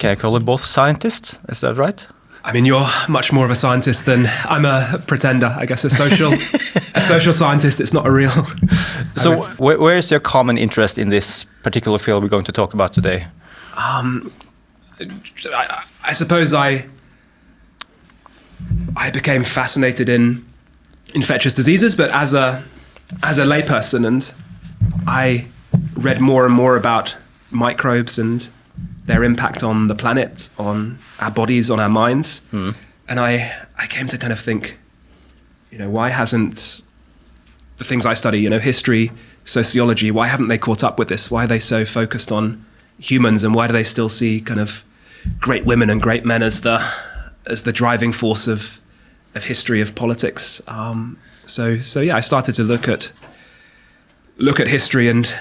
can I call it both scientists? Is that right? I mean, you're much more of a scientist than I'm a pretender. I guess a social scientist. It's not a real. So, where is your common interest in this particular field we're going to talk about today? I suppose I became fascinated in infectious diseases, but as a layperson, and I read more and more about microbes and their impact on the planet, on our bodies, on our minds. And I came to kind of think, why hasn't the things I study, history, sociology, why haven't they caught up with this? Why are they so focused on humans, and why do they still see kind of great women and great men as the driving force of history, of politics? So yeah, I started to look at history and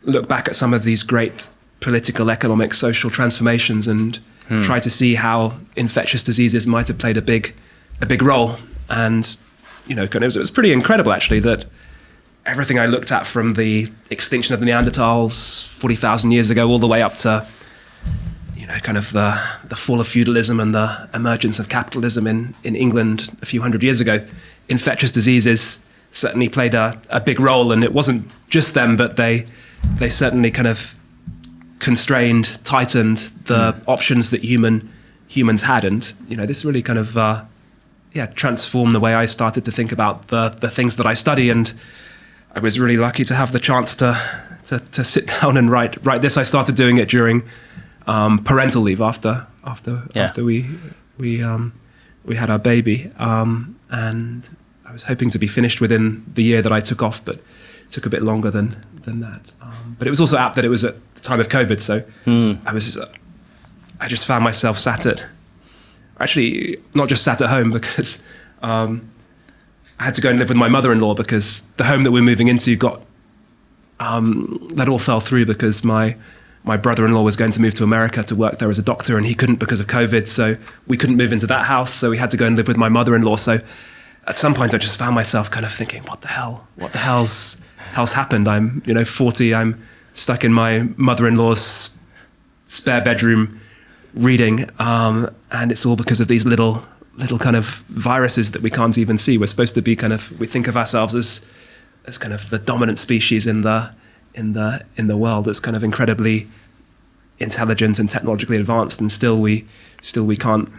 look back at some of these great political, economic, social transformations, and try to see how infectious diseases might have played a big role. And it was pretty incredible actually that everything I looked at, from the extinction of the Neanderthals 40,000 years ago all the way up to kind of the fall of feudalism and the emergence of capitalism in England a few hundred years ago, infectious diseases certainly played a big role. And it wasn't just them, but they certainly kind of constrained, tightened the options that humans had. And this really kind of transformed the way I started to think about the things that I study. And I was really lucky to have the chance to sit down and write this. I started doing it during parental leave after we had our baby, and I was hoping to be finished within the year that I took off, but it took a bit longer than that. But it was also apt that it was at the time of COVID, so I just found myself not just sat at home, because I had to go and live with my mother-in-law, because the home that we're moving into that all fell through because my brother-in-law was going to move to America to work there as a doctor, and he couldn't because of COVID, so we couldn't move into that house, so we had to go and live with my mother-in-law. So at some point I just found myself kind of thinking, what the hell's happened? I'm 40, I'm stuck in my mother-in-law's spare bedroom reading, and it's all because of these little kind of viruses that we can't even see. We're supposed to be we think of ourselves as kind of the dominant species in the world, that's kind of incredibly intelligent and technologically advanced, and still we can't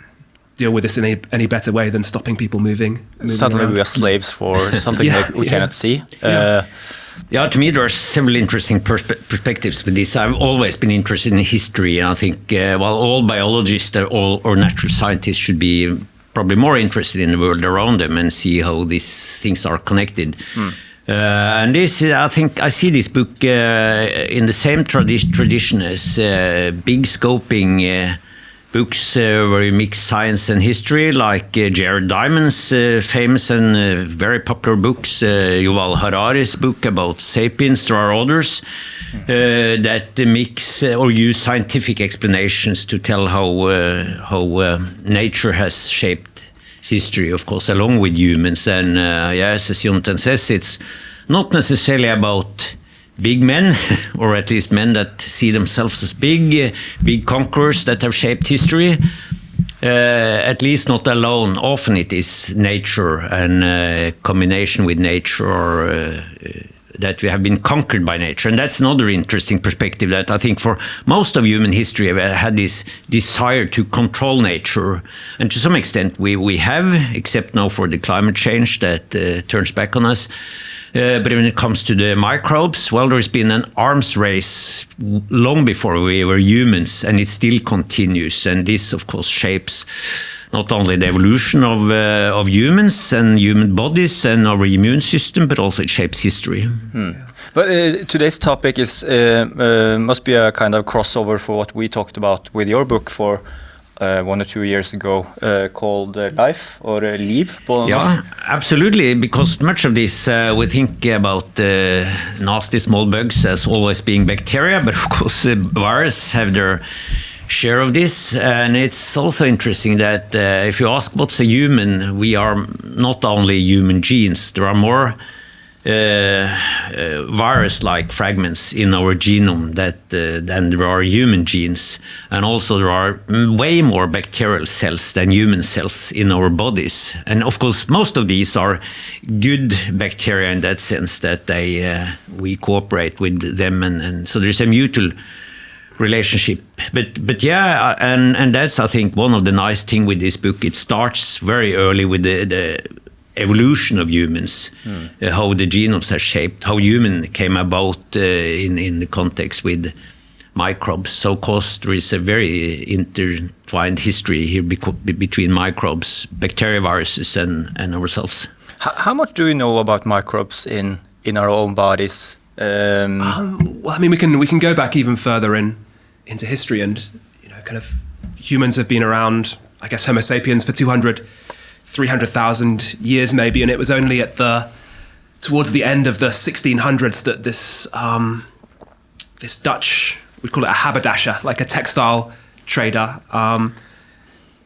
deal with this in any better way than stopping people moving Suddenly around. we are slaves for something that we cannot see. To me there are several interesting perspectives with this. I've always been interested in history, and I think all biologists or natural scientists should be probably more interested in the world around them and see how these things are connected. And I think I see this book in the same tradition as big scoping books where you mix science and history, like Jared Diamond's famous and very popular books, Yuval Harari's book about sapiens. There are others that mix or use scientific explanations to tell how nature has shaped history, of course, along with humans. And yes, as Jonathan says, it's not necessarily about big men, or at least men that see themselves as big conquerors that have shaped history. At least not alone. Often it is nature and combination with nature, or that we have been conquered by nature. And that's another interesting perspective, that I think for most of human history we had this desire to control nature. And to some extent we have, except now for the climate change that turns back on us. But when it comes to the microbes, well, there's been an arms race long before we were humans, and it still continues. And this, of course, shapes not only the evolution of humans and human bodies and our immune system, but also it shapes history. But today's topic is must be a kind of crossover for what we talked about with your book for 1 or 2 years ago, called Life, or Liv. Yeah, absolutely, because much of this we think about nasty small bugs as always being bacteria, but of course viruses have their share of this. And it's also interesting that if you ask what's a human, we are not only human genes, there are more virus-like fragments in our genome than there are human genes, and also there are way more bacterial cells than human cells in our bodies. And of course, most of these are good bacteria in that sense that we cooperate with them, and so there's a mutual relationship. But yeah, and that's, I think, one of the nice thing with this book. It starts very early with the evolution of humans, how the genomes are shaped, how human came about in the context with microbes. So, of course, there is a very intertwined history here between microbes, bacteria, viruses, and ourselves. How much do we know about microbes in our own bodies? Well, I mean, we can go back even further into history, and kind of humans have been around. I guess Homo sapiens for 300,000 years maybe, and it was only towards the end of the 1600s that this Dutch, we'd call it a haberdasher, like a textile trader,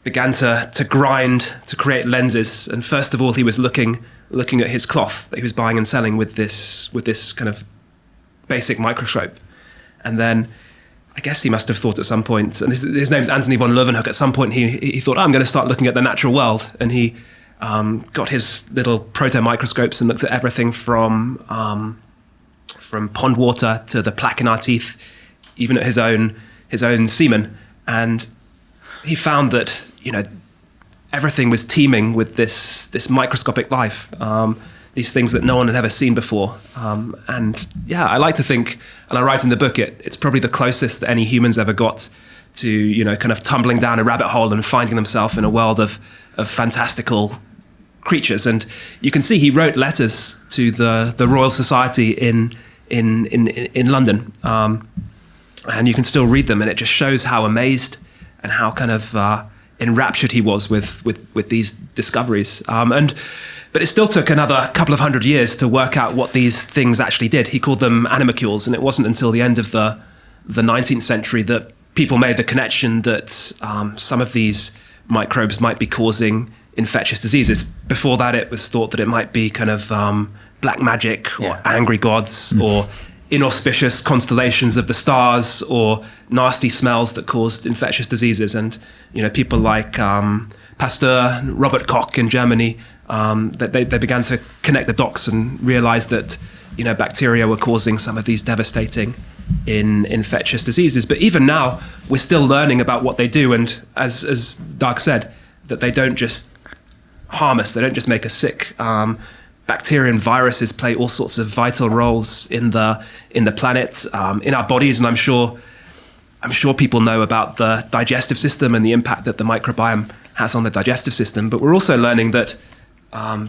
began to grind to create lenses. And first of all, he was looking at his cloth that he was buying and selling with this kind of basic microscope. And then I guess he must have thought at some point, and his name's Anthony von Leeuwenhoek, at some point he thought, I'm going to start looking at the natural world. And he got his little proto microscopes and looked at everything from pond water to the plaque in our teeth, even at his own semen. And he found that, everything was teeming with this microscopic life, these things that no one had ever seen before. And yeah, I like to think, and I write in the book, it's probably the closest that any humans ever got to, kind of tumbling down a rabbit hole and finding themselves in a world of fantastical creatures. And you can see he wrote letters to the Royal Society in London, and you can still read them, and it just shows how amazed and how kind of enraptured he was with these discoveries. But it still took another couple of hundred years to work out what these things actually did. He called them animalcules, and it wasn't until the end of the 19th century that people made the connection that some of these microbes might be causing infectious diseases. Before that, it was thought that it might be kind of black magic or angry gods or inauspicious constellations of the stars or nasty smells that caused infectious diseases. And people like Pasteur, Robert Koch in Germany, they began to connect the dots and realize that bacteria were causing some of these devastating infectious diseases. But even now, we're still learning about what they do, and as Dag said, that they don't just harm us, they don't just make us sick. Bacteria and viruses play all sorts of vital roles in the planet, in our bodies, and I'm sure people know about the digestive system and the impact that the microbiome has on the digestive system. But we're also learning that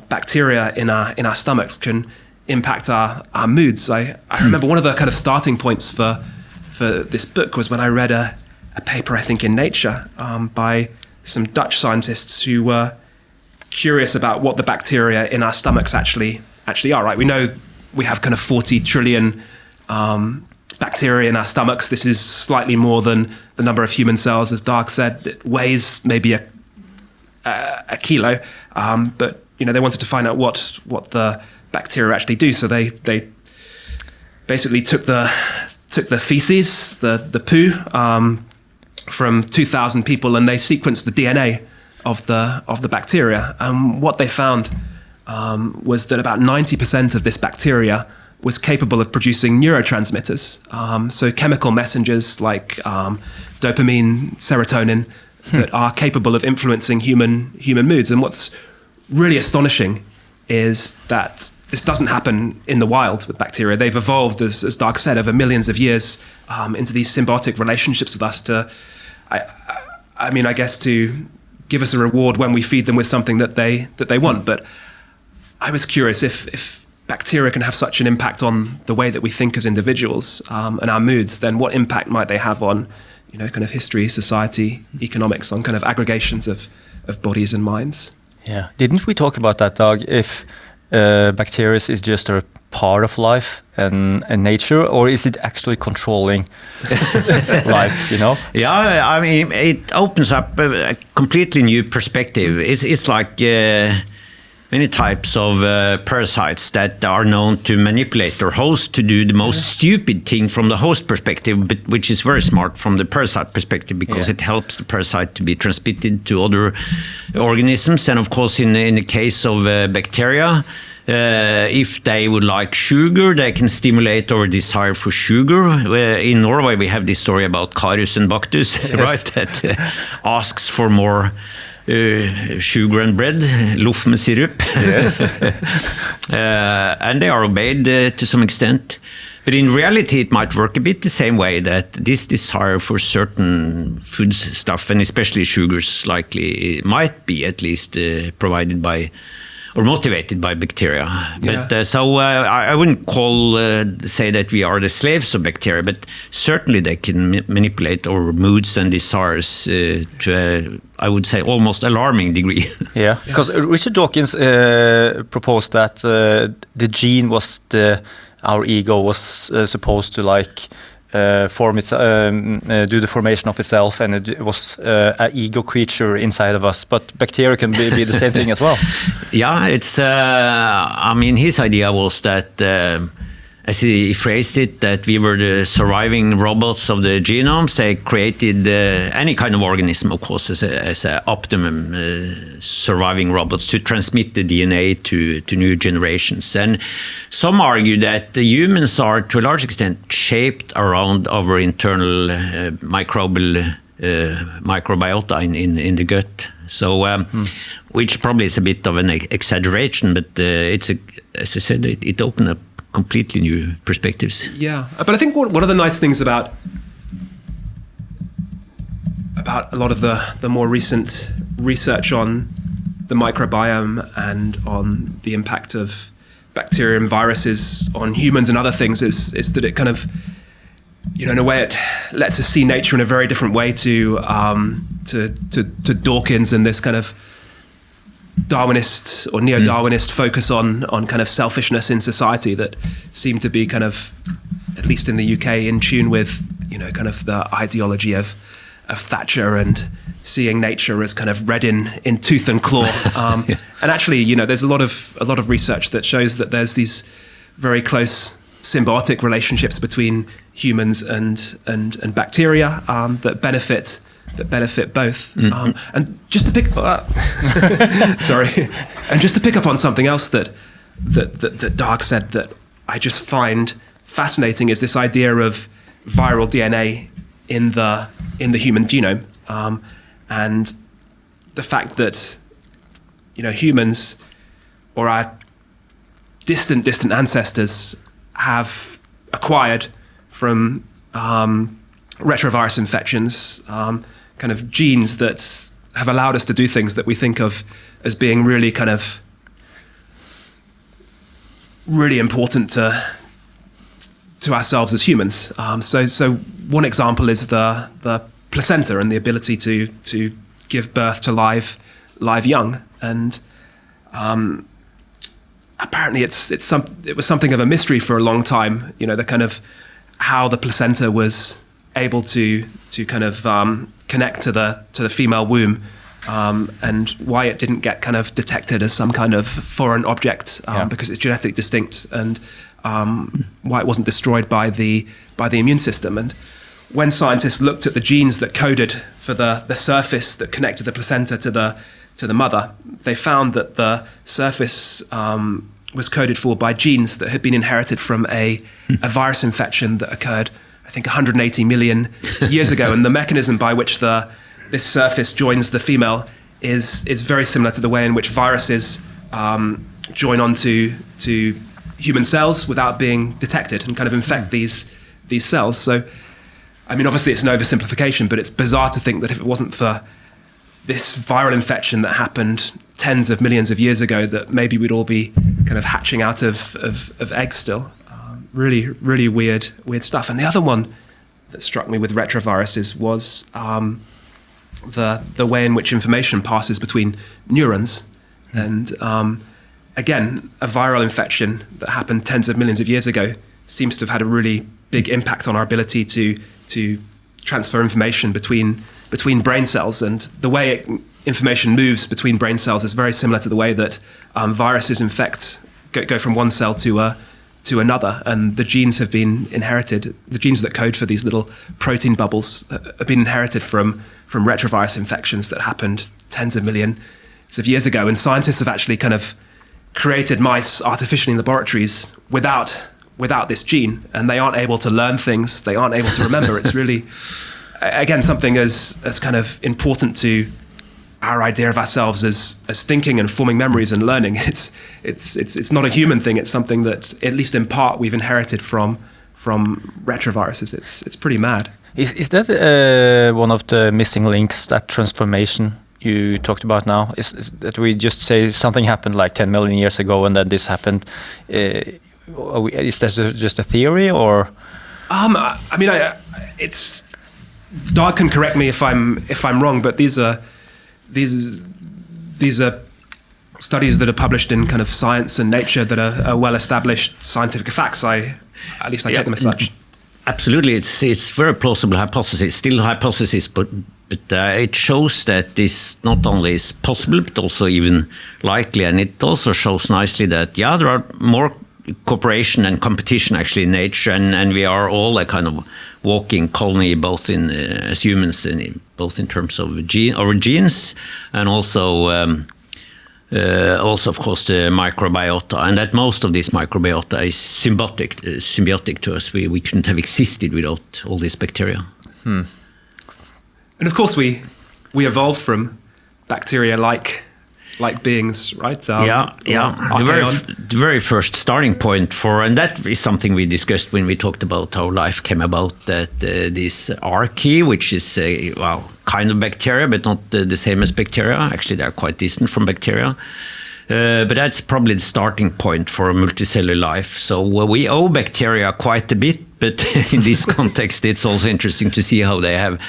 bacteria in our stomachs can impact our moods. I remember one of the kind of starting points for this book was when I read a paper, I think in Nature, by some Dutch scientists who were curious about what the bacteria in our stomachs actually are. Right? We know we have kind of 40 trillion bacteria in our stomachs. This is slightly more than the number of human cells, as Dag said. It weighs maybe a kilo, but they wanted to find out what the bacteria actually do. So they basically took the feces, the poo, from 2,000 people, and they sequenced the DNA of the bacteria. And what they found was that about 90% of this bacteria was capable of producing neurotransmitters, so chemical messengers like dopamine, serotonin, that are capable of influencing human moods. And what's really astonishing is that this doesn't happen in the wild with bacteria. They've evolved, as Dag said, over millions of years into these symbiotic relationships with us to give us a reward when we feed them with something that they want. But I was curious if bacteria can have such an impact on the way that we think as individuals and our moods, then what impact might they have on kind of history, society, economics, on kind of aggregations of bodies and minds? Yeah. Didn't we talk about that, Dag? If bacteria is just a part of life and nature, or is it actually controlling life, Yeah, I mean, it opens up a completely new perspective. It's like many types of parasites that are known to manipulate their host to do the most stupid thing from the host perspective, but which is very smart from the parasite perspective, because it helps the parasite to be transmitted to other organisms. And of course, in the case of bacteria, if they would like sugar, they can stimulate our desire for sugar. In Norway, we have this story about Carus and Bactus, right? That asks for more sugar and bread, loaf med syrup. Yes. And they are obeyed to some extent. But in reality, it might work a bit the same way, that this desire for certain food stuff, and especially sugars, likely might be at least provided by or motivated by bacteria. But I wouldn't say that we are the slaves of bacteria, but certainly they can manipulate our moods and desires to a, I would say, almost alarming degree. Yeah, because Richard Dawkins proposed that the gene was our ego was supposed to like form its do the formation of itself, and it was an ego creature inside of us. But bacteria can be the same thing as well. Yeah, it's. I mean, his idea was that, as he phrased it, that we were the surviving robots of the genomes. They created any kind of organism, of course, as a optimum surviving robots to transmit the DNA to new generations. And some argue that the humans are, to a large extent, shaped around our internal microbiota in the gut. So, which probably is a bit of an exaggeration, but as I said, it opened up completely new perspectives. Yeah, but I think one of the nice things about a lot of the more recent research on the microbiome and on the impact of bacteria and viruses on humans and other things is that it kind of, in a way, it lets us see nature in a very different way to Dawkins and this kind of Darwinist or neo-Darwinist focus on kind of selfishness in society that seemed to be kind of, at least in the UK, in tune with, kind of the ideology of Thatcher and seeing nature as kind of red in tooth and claw. And actually, there's a lot of research that shows that there's these very close symbiotic relationships between humans and bacteria that benefit both. And just to pick up on something else that Dag said that I just find fascinating is this idea of viral DNA in the human genome, and the fact that humans or our distant ancestors have acquired from retrovirus infections kind of genes that have allowed us to do things that we think of as being really kind of really important to ourselves as humans. So one example is the placenta and the ability to give birth to live young, and apparently it was something of a mystery for a long time. The kind of how the placenta was able to kind of connect to the female womb, and why it didn't get kind of detected as some kind of foreign object, because it's genetically distinct, and why it wasn't destroyed by the immune system. And when scientists looked at the genes that coded for the surface that connected the placenta to the mother, they found that the surface was coded for by genes that had been inherited from a virus infection that occurred, I think, 180 million years ago. And the mechanism by which this surface joins the female is very similar to the way in which viruses join onto human cells without being detected and kind of infect these cells. So, I mean, obviously it's an oversimplification, but it's bizarre to think that if it wasn't for this viral infection that happened tens of millions of years ago, that maybe we'd all be kind of hatching out of eggs still. Really, really weird stuff. And the other one that struck me with retroviruses was the way in which information passes between neurons. And again, a viral infection that happened tens of millions of years ago seems to have had a really big impact on our ability to transfer information between brain cells. And the way information moves between brain cells is very similar to the way that viruses go from one cell to another, and the genes have been inherited. The genes that code for these little protein bubbles have been inherited from retrovirus infections that happened tens of millions of years ago. And scientists have actually kind of created mice artificially in laboratories without this gene, and they aren't able to learn things. They aren't able to remember. It's really, again, something as kind of important to our idea of ourselves as thinking and forming memories and learning. It's not a human thing. It's something that, at least in part, we've inherited from retroviruses. It's pretty mad. Is that one of the missing links, that transformation you talked about now? Is that we just say something happened like 10 million years ago and then this happened? Is that just a theory, or? I mean, it's Dag can correct me if I'm wrong, but these are studies that are published in kind of Science and Nature that are well-established scientific facts. At least I take them as such. Absolutely, it's very plausible hypothesis, still hypothesis, but it shows that this not only is possible but also even likely, and it also shows nicely that there are more cooperation and competition actually in nature, and we are all a kind of walking colony, both in as humans, and both in terms of our genes, and also of course the microbiota, and that most of this microbiota is symbiotic to us. We couldn't have existed without all these bacteria. And of course we evolved from bacteria like beings, right? The very first starting point and that is something we discussed when we talked about how life came about, that this archaea, which is kind of bacteria, but not the same as bacteria. Actually, they're quite distant from bacteria. But that's probably the starting point for multicellular life. So we owe bacteria quite a bit, but in this context, it's also interesting to see how they have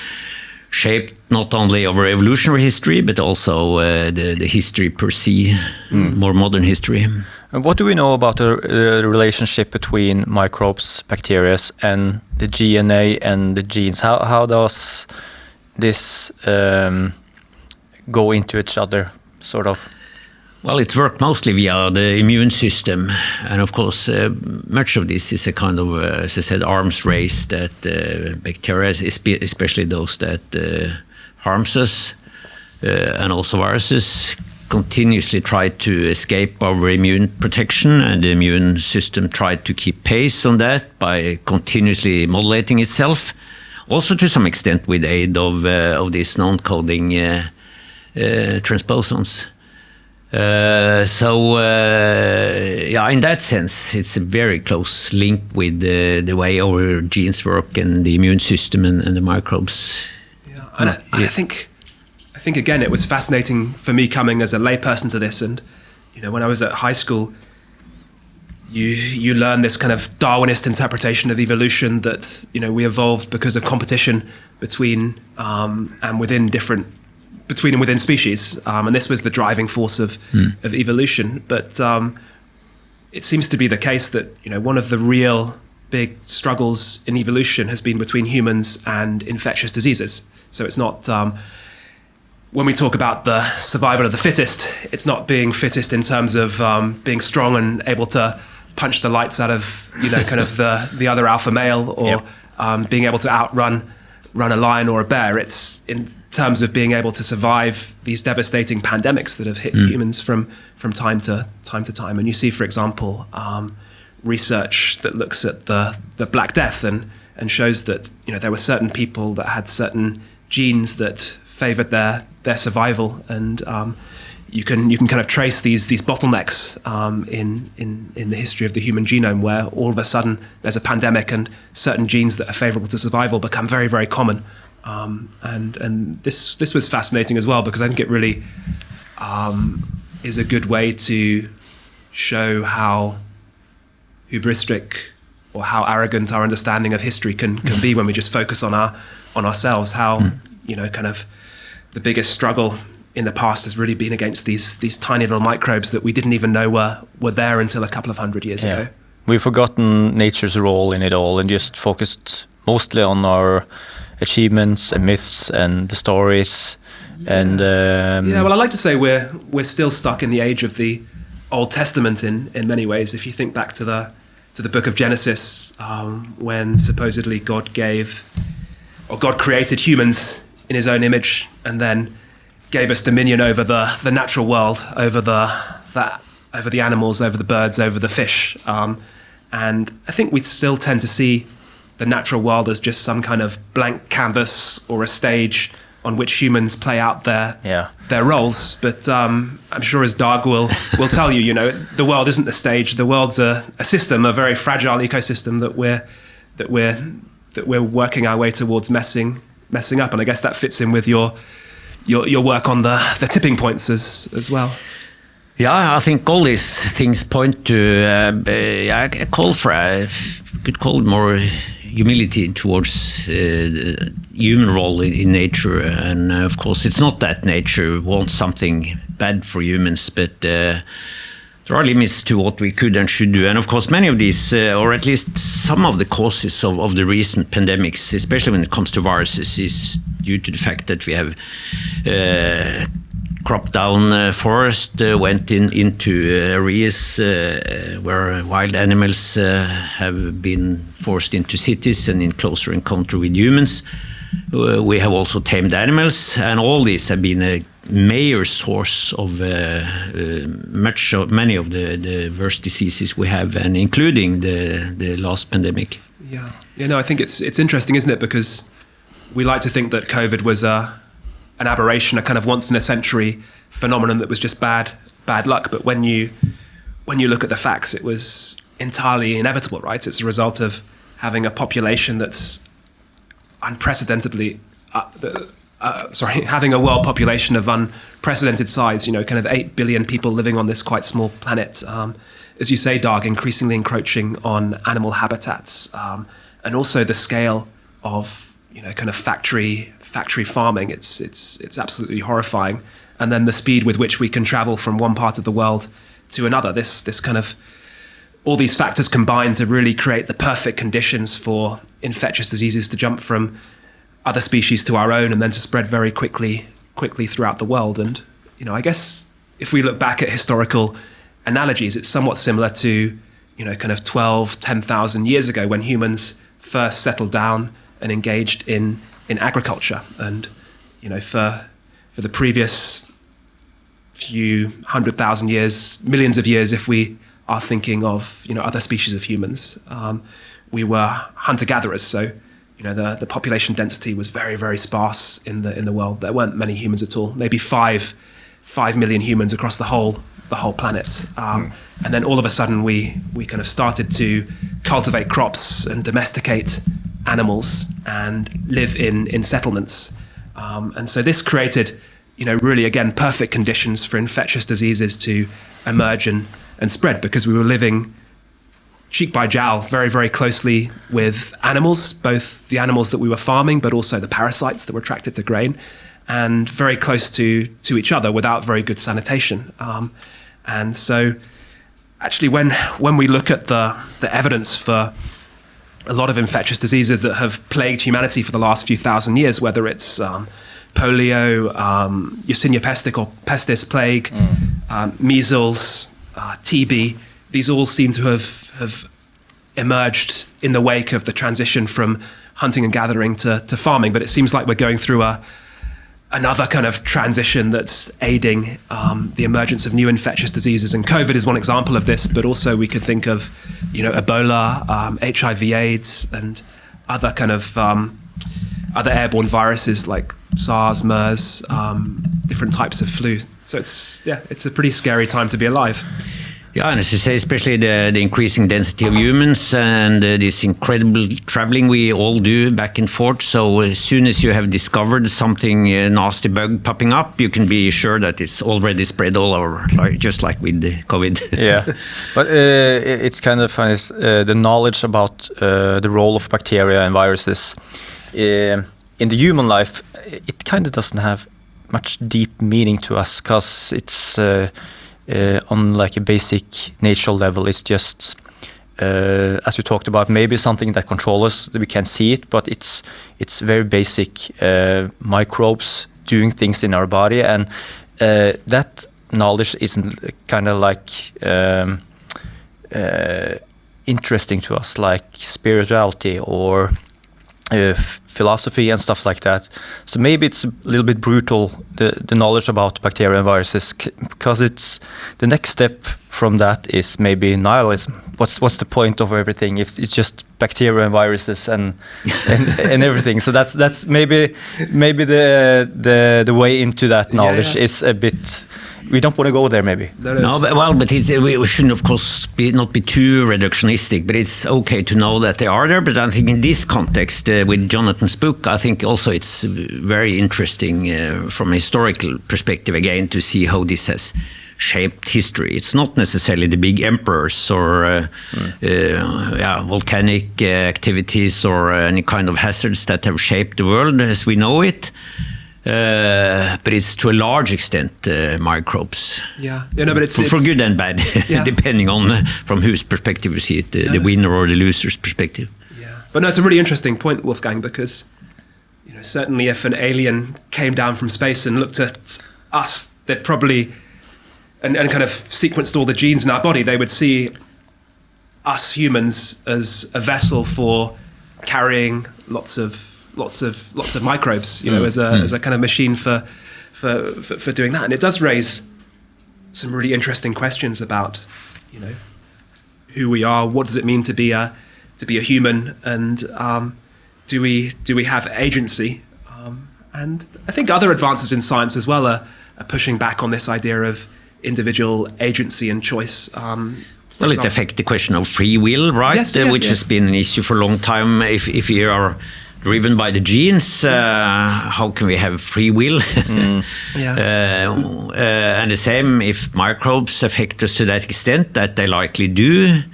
shaped not only our evolutionary history, but also the history per se, more modern history. And what do we know about the relationship between microbes, bacteria, and the DNA and the genes? How does this go into each other, sort of? Well, it's worked mostly via the immune system, and of course, much of this is a kind of, as I said, arms race that bacteria, especially those that harms us, and also viruses, continuously try to escape our immune protection, and the immune system tried to keep pace on that by continuously modulating itself, also to some extent with aid of these non-coding transposons. In that sense, it's a very close link with the way our genes work and the immune system and the microbes. Yeah, and I think again, it was fascinating for me coming as a layperson to this. And when I was at high school, you learn this kind of Darwinist interpretation of evolution that we evolved because of competition between and within species, and this was the driving force of evolution. But it seems to be the case that one of the real big struggles in evolution has been between humans and infectious diseases. So it's not when we talk about the survival of the fittest, it's not being fittest in terms of being strong and able to punch the lights out of kind of the other alpha male, or being able to run a lion or a bear. It's in terms of being able to survive these devastating pandemics that have hit humans from time to time. And you see, for example, research that looks at the Black Death and shows that there were certain people that had certain genes that favored their survival, and you can kind of trace these bottlenecks in the history of the human genome, where all of a sudden there's a pandemic and certain genes that are favorable to survival become very, very common. And this was fascinating as well, because I think it really is a good way to show how hubristic or how arrogant our understanding of history can be when we just focus on ourselves. How kind of the biggest struggle in the past has really been against these tiny little microbes that we didn't even know were there until a couple of hundred years ago. We've forgotten nature's role in it all and just focused mostly on our achievements and myths and the stories. And well, I like to say we're still stuck in the age of the Old Testament in many ways. If you think back to the book of Genesis, when supposedly God created humans in His own image, and then gave us dominion over the natural world, over the animals, over the birds, over the fish. And I think we still tend to see the natural world as just some kind of blank canvas or a stage on which humans play out their roles. But I'm sure, as Dag will tell you, the world isn't a stage. The world's a system, a very fragile ecosystem that we're working our way towards messing up. And I guess that fits in with your work on the tipping points as well. Yeah, I think all these things point to a call for could call it more humility towards the human role in nature. And of course, it's not that nature wants something bad for humans, but there are limits to what we could and should do. And of course, many of these, or at least some of the causes of the recent pandemics, especially when it comes to viruses, is due to the fact that we have cropped down forest, went into areas where wild animals have been forced into cities and in closer encounter with humans. We have also tamed animals, and all these have been a major source of many of the worst diseases we have, and including the last pandemic. Yeah, I think it's interesting, isn't it? Because we like to think that COVID was an aberration, a kind of once in a century phenomenon that was just bad luck. But when you look at the facts, it was entirely inevitable, right? It's a result of having a population that's unprecedentedly, having a world population of unprecedented size, kind of 8 billion people living on this quite small planet. As you say, Dag, increasingly encroaching on animal habitats, and also the scale of, kind of factory farming. It's absolutely horrifying. And then the speed with which we can travel from one part of the world to another. This kind of, all these factors combine to really create the perfect conditions for infectious diseases to jump from other species to our own and then to spread very quickly throughout the world. And, I guess if we look back at historical analogies, it's somewhat similar to, kind of 10,000 years ago when humans first settled down and engaged in agriculture. And, for the previous few 100,000 years, millions of years, if we are thinking of, other species of humans, we were hunter-gatherers. So, the population density was very, very sparse in the world. There weren't many humans at all. Maybe 5 million humans across the whole planet. And then all of a sudden, we kind of started to cultivate crops and domesticate animals and live in settlements. And so this created, really, again, perfect conditions for infectious diseases to emerge and spread, because we were living cheek by jowl very, very closely with animals, both the animals that we were farming, but also the parasites that were attracted to grain, and very close to each other without very good sanitation. And so actually when we look at the evidence for a lot of infectious diseases that have plagued humanity for the last few thousand years, whether it's polio, Yersinia pestis plague, measles, TB, these all seem to have emerged in the wake of the transition from hunting and gathering to farming. But it seems like we're going through another kind of transition that's aiding the emergence of new infectious diseases. And COVID is one example of this, but also we could think of, Ebola, HIV/AIDS, and other kind of other airborne viruses like SARS, MERS, different types of flu. So it's a pretty scary time to be alive. Yeah, and as you say, especially the increasing density of humans and this incredible traveling we all do back and forth. So as soon as you have discovered something nasty bug popping up, you can be sure that it's already spread all over, just like with the COVID. Yeah, but it's kind of funny, the knowledge about the role of bacteria and viruses in the human life, it kind of doesn't have much deep meaning to us, because it's on like a basic natural level, it's just as we talked about, maybe something that controls us, that we can see it, but it's very basic microbes doing things in our body, and that knowledge isn't kind of like interesting to us, like spirituality or philosophy and stuff like that. So maybe it's a little bit brutal, the knowledge about bacteria and viruses, because it's the next step from that is maybe nihilism. What's the point of everything if it's just bacteria and viruses and everything? So that's maybe the way into that knowledge is a bit. We don't want to go there, maybe. But we shouldn't, of course, not be too reductionistic. But it's okay to know that they are there. But I think in this context, with Jonathan's book, I think also it's very interesting from a historical perspective again to see how this has shaped history. It's not necessarily the big emperors or volcanic activities or any kind of hazards that have shaped the world as we know it. But it's to a large extent microbes. But it's for good and bad, depending on from whose perspective you see it, the winner or the loser's perspective. But no, it's a really interesting point, Wolfgang, because certainly if an alien came down from space and looked at us, they'd probably and kind of sequenced all the genes in our body, they would see us humans as a vessel for carrying lots of microbes, as a kind of machine for doing that. And it does raise some really interesting questions about, who we are, what does it mean to be a human, and do we have agency? And I think other advances in science as well are pushing back on this idea of individual agency and choice. It affects the question of free will, right? Yes, which has been an issue for a long time. If you are driven by the genes, how can we have free will? And the same if microbes affect us to that extent that they likely do.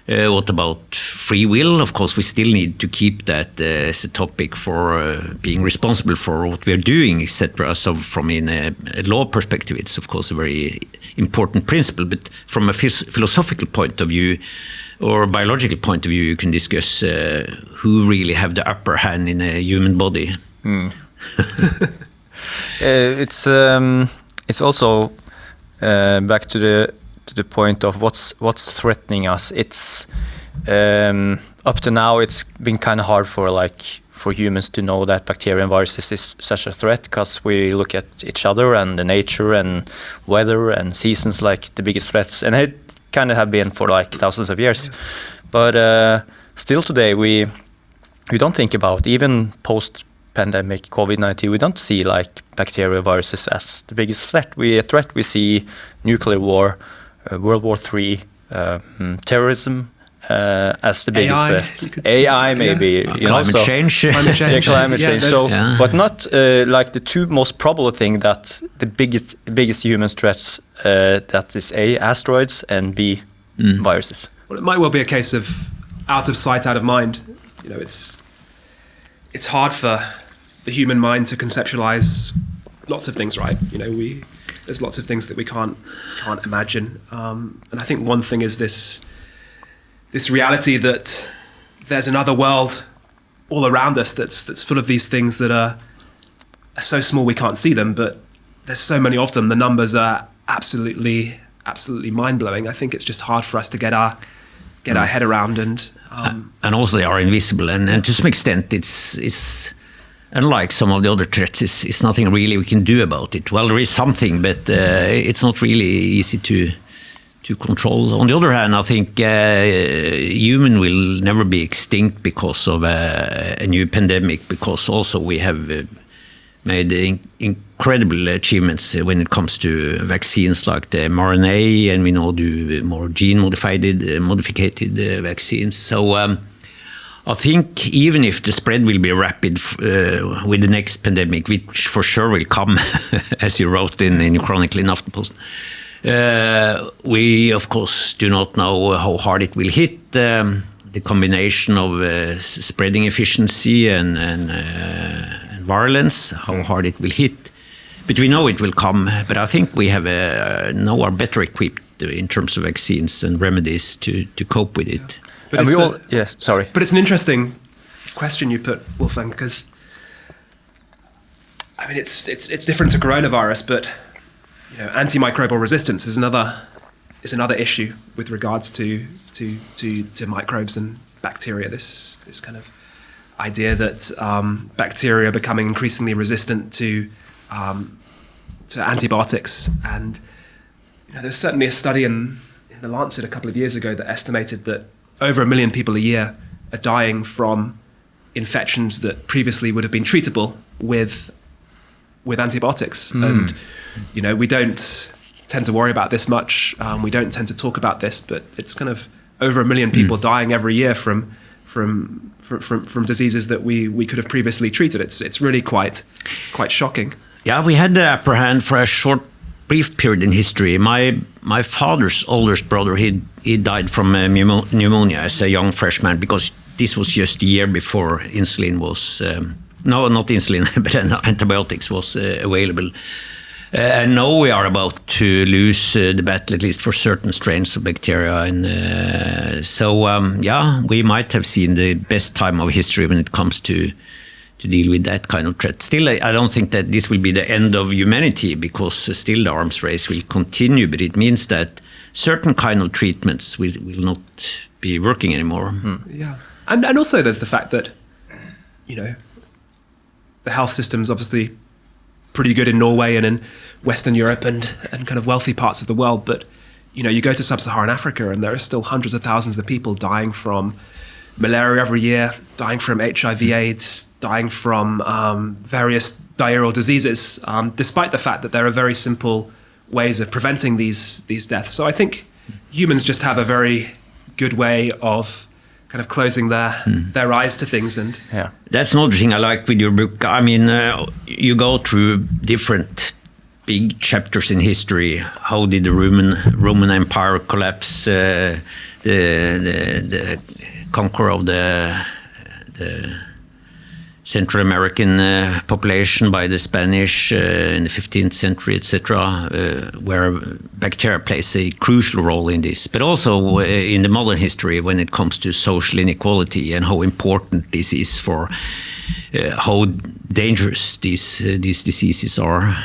What about free will? Of course, we still need to keep that as a topic for being responsible for what we're doing, etc. So from a law perspective, it's of course a very important principle. But from a philosophical point of view or biological point of view, you can discuss who really have the upper hand in a human body. It's also back to the point of what's threatening us. It's up to now it's been kind of hard for humans to know that bacteria and viruses is such a threat, because we look at each other and the nature and weather and seasons like the biggest threats, and it kind of have been for like thousands of years. But still today we don't think about, even post-pandemic COVID-19, we don't see like bacteria viruses as the biggest threat. We see nuclear war, World War III, terrorism as the biggest threat. AI maybe, climate change. Climate change. But not like the two most probable thing that the biggest human threats, that is A, asteroids, and B, viruses. Well, it might well be a case of out of sight, out of mind. It's hard for the human mind to conceptualize lots of things, right? There's lots of things that we can't imagine, and I think one thing is this reality that there's another world all around us that's full of these things that are so small we can't see them, but there's so many of them. The numbers are absolutely mind-blowing. I think it's just hard for us to get our head around, and also they are invisible, and to some extent it's unlike some of the other threats, it's nothing really we can do about it. Well, there is something, but it's not really easy to control. On the other hand, I think human will never be extinct because of a new pandemic, because also we have made incredible achievements when it comes to vaccines like the mRNA, and we now do more modified vaccines. So I think even if the spread will be rapid with the next pandemic, which for sure will come, as you wrote in your chronicle in Aftenposten, we of course do not know how hard it will hit. The combination of spreading efficiency and virulence, how hard it will hit. But we know it will come. But I think we have now are better equipped in terms of vaccines and remedies to cope with it. But and it's we all, yes, sorry. But it's an interesting question you put, Wolfgang, because I mean it's different to coronavirus, but antimicrobial resistance is another issue with regards to microbes and bacteria. This kind of idea that bacteria are becoming increasingly resistant to antibiotics, and there's certainly a study in the Lancet a couple of years ago that estimated that over 1 million people a year are dying from infections that previously would have been treatable with antibiotics. And we don't tend to worry about this much. We don't tend to talk about this, but it's kind of over 1 million people dying every year from diseases that we could have previously treated. It's really quite shocking. Yeah, we had the upper hand for a brief period in history. My father's oldest brother, he died from pneumonia as a young freshman, because this was just the year before insulin was not insulin, but antibiotics was available. And now we are about to lose the battle, at least for certain strains of bacteria. And we might have seen the best time of history when it comes to deal with that kind of threat. Still, I don't think that this will be the end of humanity, because still the arms race will continue, but it means that certain kind of treatments will not be working anymore. Yeah. And also there's the fact that, the health system's obviously pretty good in Norway and in Western Europe and kind of wealthy parts of the world, but you go to sub-Saharan Africa and there are still hundreds of thousands of people dying from malaria every year, dying from HIV/AIDS, dying from various diarrheal diseases, despite the fact that there are very simple ways of preventing these deaths. So I think humans just have a very good way of kind of closing their eyes to things. And that's another thing I like with your book. I mean, you go through different big chapters in history. How did the Roman Empire collapse? The conquer of the Central American population by the Spanish in the 15th century, etc., where bacteria plays a crucial role in this. But also in the modern history, when it comes to social inequality and how important this is for how dangerous these diseases are.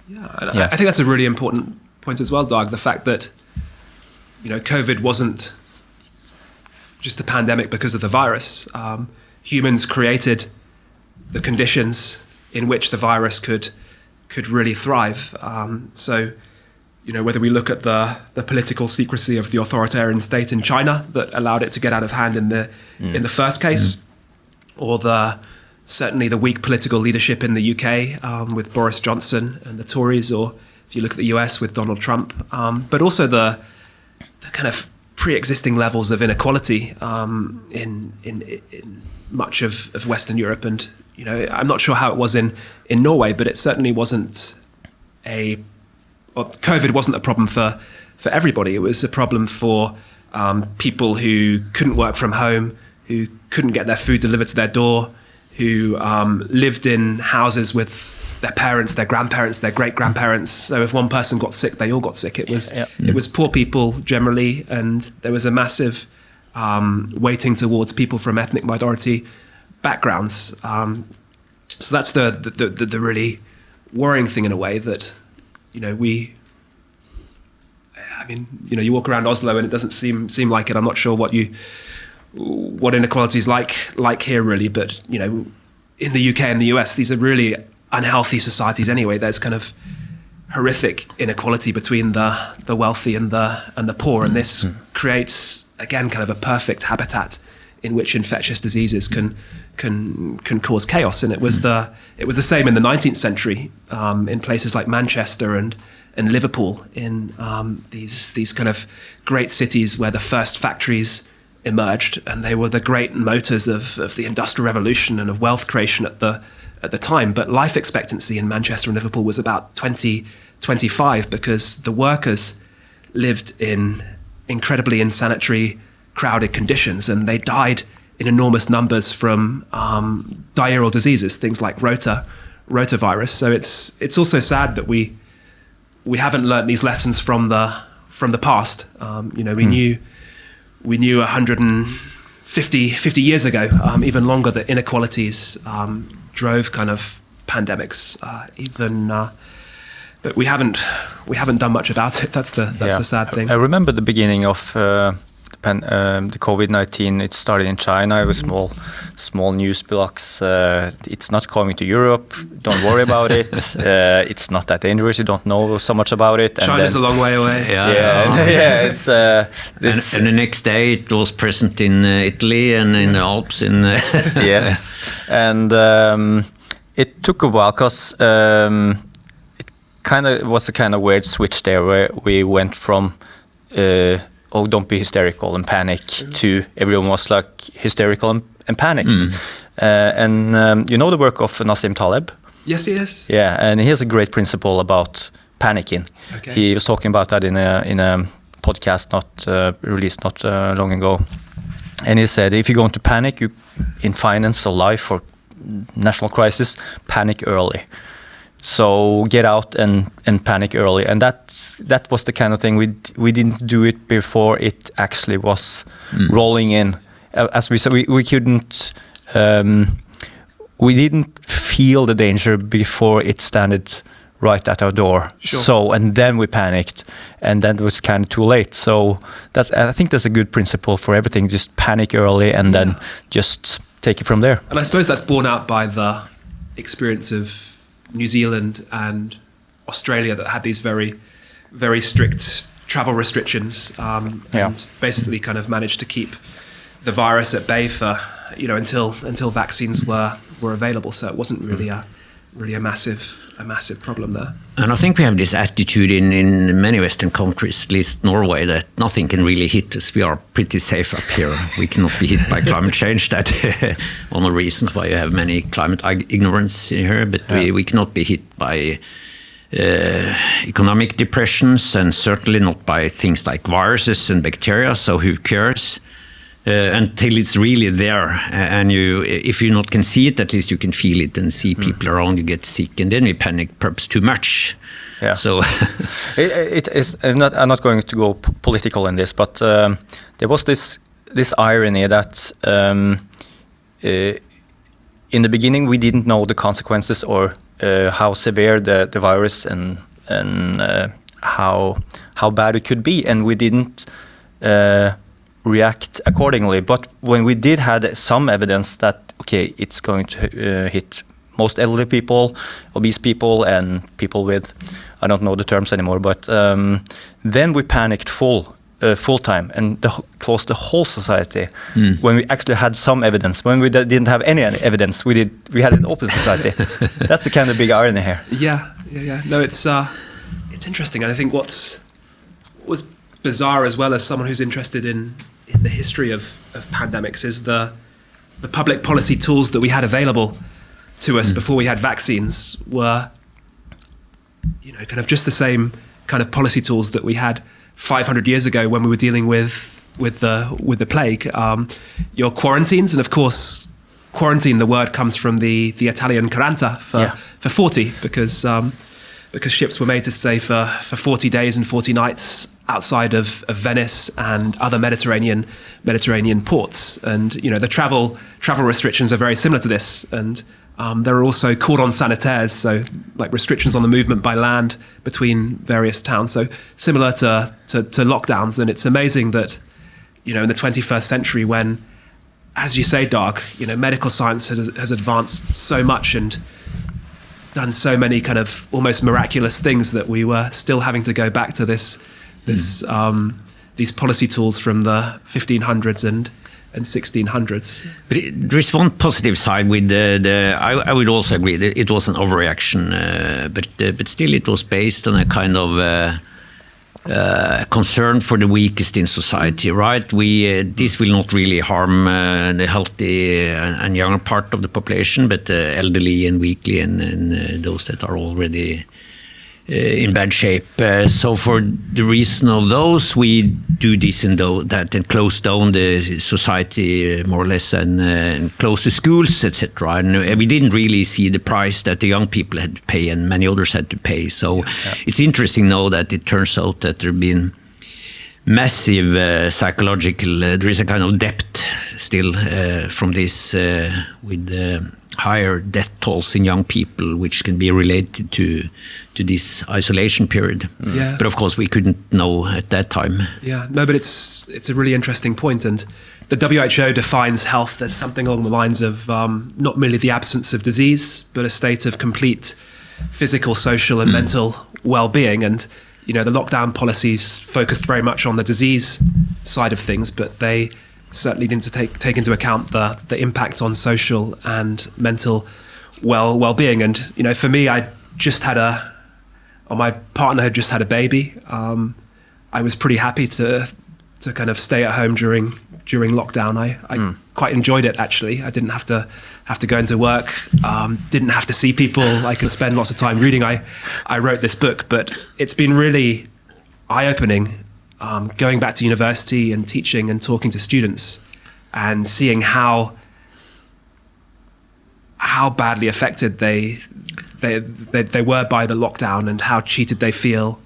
Yeah, I think that's a really important point as well, Dag. The fact that COVID wasn't just a pandemic because of the virus. Humans created the conditions in which the virus could really thrive. So, whether we look at the political secrecy of the authoritarian state in China that allowed it to get out of hand in the first case, or certainly the weak political leadership in the UK with Boris Johnson and the Tories, or if you look at the US with Donald Trump, but also the kind of pre-existing levels of inequality in much of Western Europe. And I'm not sure how it was in Norway, but it certainly wasn't COVID wasn't a problem for everybody. It was a problem for people who couldn't work from home, who couldn't get their food delivered to their door, who lived in houses with their parents, their grandparents, their great-grandparents. So if one person got sick, they all got sick. It was poor people generally, and there was a massive weighting towards people from ethnic minority backgrounds. So that's the really worrying thing in a way, that you walk around Oslo and it doesn't seem like it. I'm not sure what inequality is like here really, but in the UK and the US, these are really unhealthy societies anyway. There's kind of horrific inequality between the wealthy and the poor, and this creates again kind of a perfect habitat in which infectious diseases can cause chaos. And it was the same in the 19th century in places like Manchester and Liverpool, in these kind of great cities where the first factories emerged, and they were the great motors of the Industrial Revolution and of wealth creation at the time. But life expectancy in Manchester and Liverpool was about 25, because the workers lived in incredibly insanitary, crowded conditions, and they died in enormous numbers from diarrheal diseases, things like rotavirus. So it's also sad that we haven't learned these lessons from the past. We we knew 150 years ago, even longer, that inequalities drove kind of pandemics. But we haven't done much about it. That's the sad thing. I remember the beginning of the COVID-19. It started in China. It was small news blocks. It's not coming to Europe. Don't worry about it. It's not that dangerous. You don't know so much about it. China's a long way away. It's and the next day it was present in Italy and in the Alps. Yes, and it took a while because it was a kind of weird switch there where we went from don't be hysterical and panic to everyone was like hysterical and panicked. You know the work of Nassim Taleb? Yes, he is. Yeah, and he has a great principle about panicking. Okay. He was talking about that in a podcast released not long ago. And he said if you're going to panic in finance or life or national crisis, panic early. So get out and panic early, and that was the kind of thing we didn't do it before it actually was rolling in. As we said, we couldn't, we didn't feel the danger before it standed right at our door. Sure. So and then we panicked, and then it was kind of too late. So I think that's a good principle for everything. Just panic early, and then just take it from there. And I suppose that's borne out by the experience of New Zealand and Australia that had these very, very strict travel restrictions, and basically kind of managed to keep the virus at bay for until vaccines were available. So it wasn't really a massive problem there. And I think we have this attitude in many Western countries, at least Norway, that nothing can really hit us. We are pretty safe up here. We cannot be hit by climate change. That one of the reasons why you have many climate ignorance here. But we cannot be hit by economic depressions, and certainly not by things like viruses and bacteria. So who cares? Until it's really there, and if you not can see it, at least you can feel it and see people around you get sick, and then we panic perhaps too much. Yeah. So it is not. I'm not going to go political in this, but there was this irony that in the beginning we didn't know the consequences or how severe the virus and how bad it could be, and we didn't react accordingly. But when we did had some evidence that it's going to hit most elderly people, obese people, and people with, I don't know the terms anymore, but then we panicked full time and closed the whole society. When we actually had some evidence. When we didn't have any evidence, we had an open society. That's the kind of big irony here. Yeah. No, it's interesting, and I think what was bizarre as well, as someone who's interested in the history of pandemics, is the public policy tools that we had available to us before we had vaccines were, kind of just the same kind of policy tools that we had 500 years ago when we were dealing with the plague. Your quarantines, and of course, quarantine, the word comes from the Italian 40 for 40, because ships were made to stay for 40 days and 40 nights outside of Venice and other Mediterranean ports. And the travel restrictions are very similar to this. And there are also cordons sanitaires, so like restrictions on the movement by land between various towns. So similar to lockdowns. And it's amazing that in the 21st century, when, as you say, Dag, medical science has advanced so much and done so many kind of almost miraculous things, that we were still having to go back to these policy tools from the 1500s and 1600s. But there is one positive side with I would also agree that it was an overreaction, but still it was based on a kind of concern for the weakest in society, right? This will not really harm the healthy and younger part of the population, but elderly and weakly and those that are already in bad shape. So for the reason of those, we do this and that and close down the society more or less and close the schools, etc. And we didn't really see the price that the young people had to pay and many others had to pay. So it's interesting now that it turns out that there have been massive psychological, there is a kind of depth still from this with higher death tolls in young people, which can be related to this isolation period. Yeah. But of course, we couldn't know at that time. Yeah, no, but it's a really interesting point, and the WHO defines health as something along the lines of not merely the absence of disease, but a state of complete physical, social, and mental well-being. And you know, the lockdown policies focused very much on the disease side of things, but they certainly didn't take into account the impact on social and mental well-being. And you know, for me, my partner had just had a baby. I was pretty happy to kind of stay at home during lockdown. I quite enjoyed it, actually. I didn't have to go into work, didn't have to see people. I could spend lots of time reading. I wrote this book, but it's been really eye-opening, going back to university and teaching and talking to students and seeing how badly affected they were by the lockdown and how cheated they feel.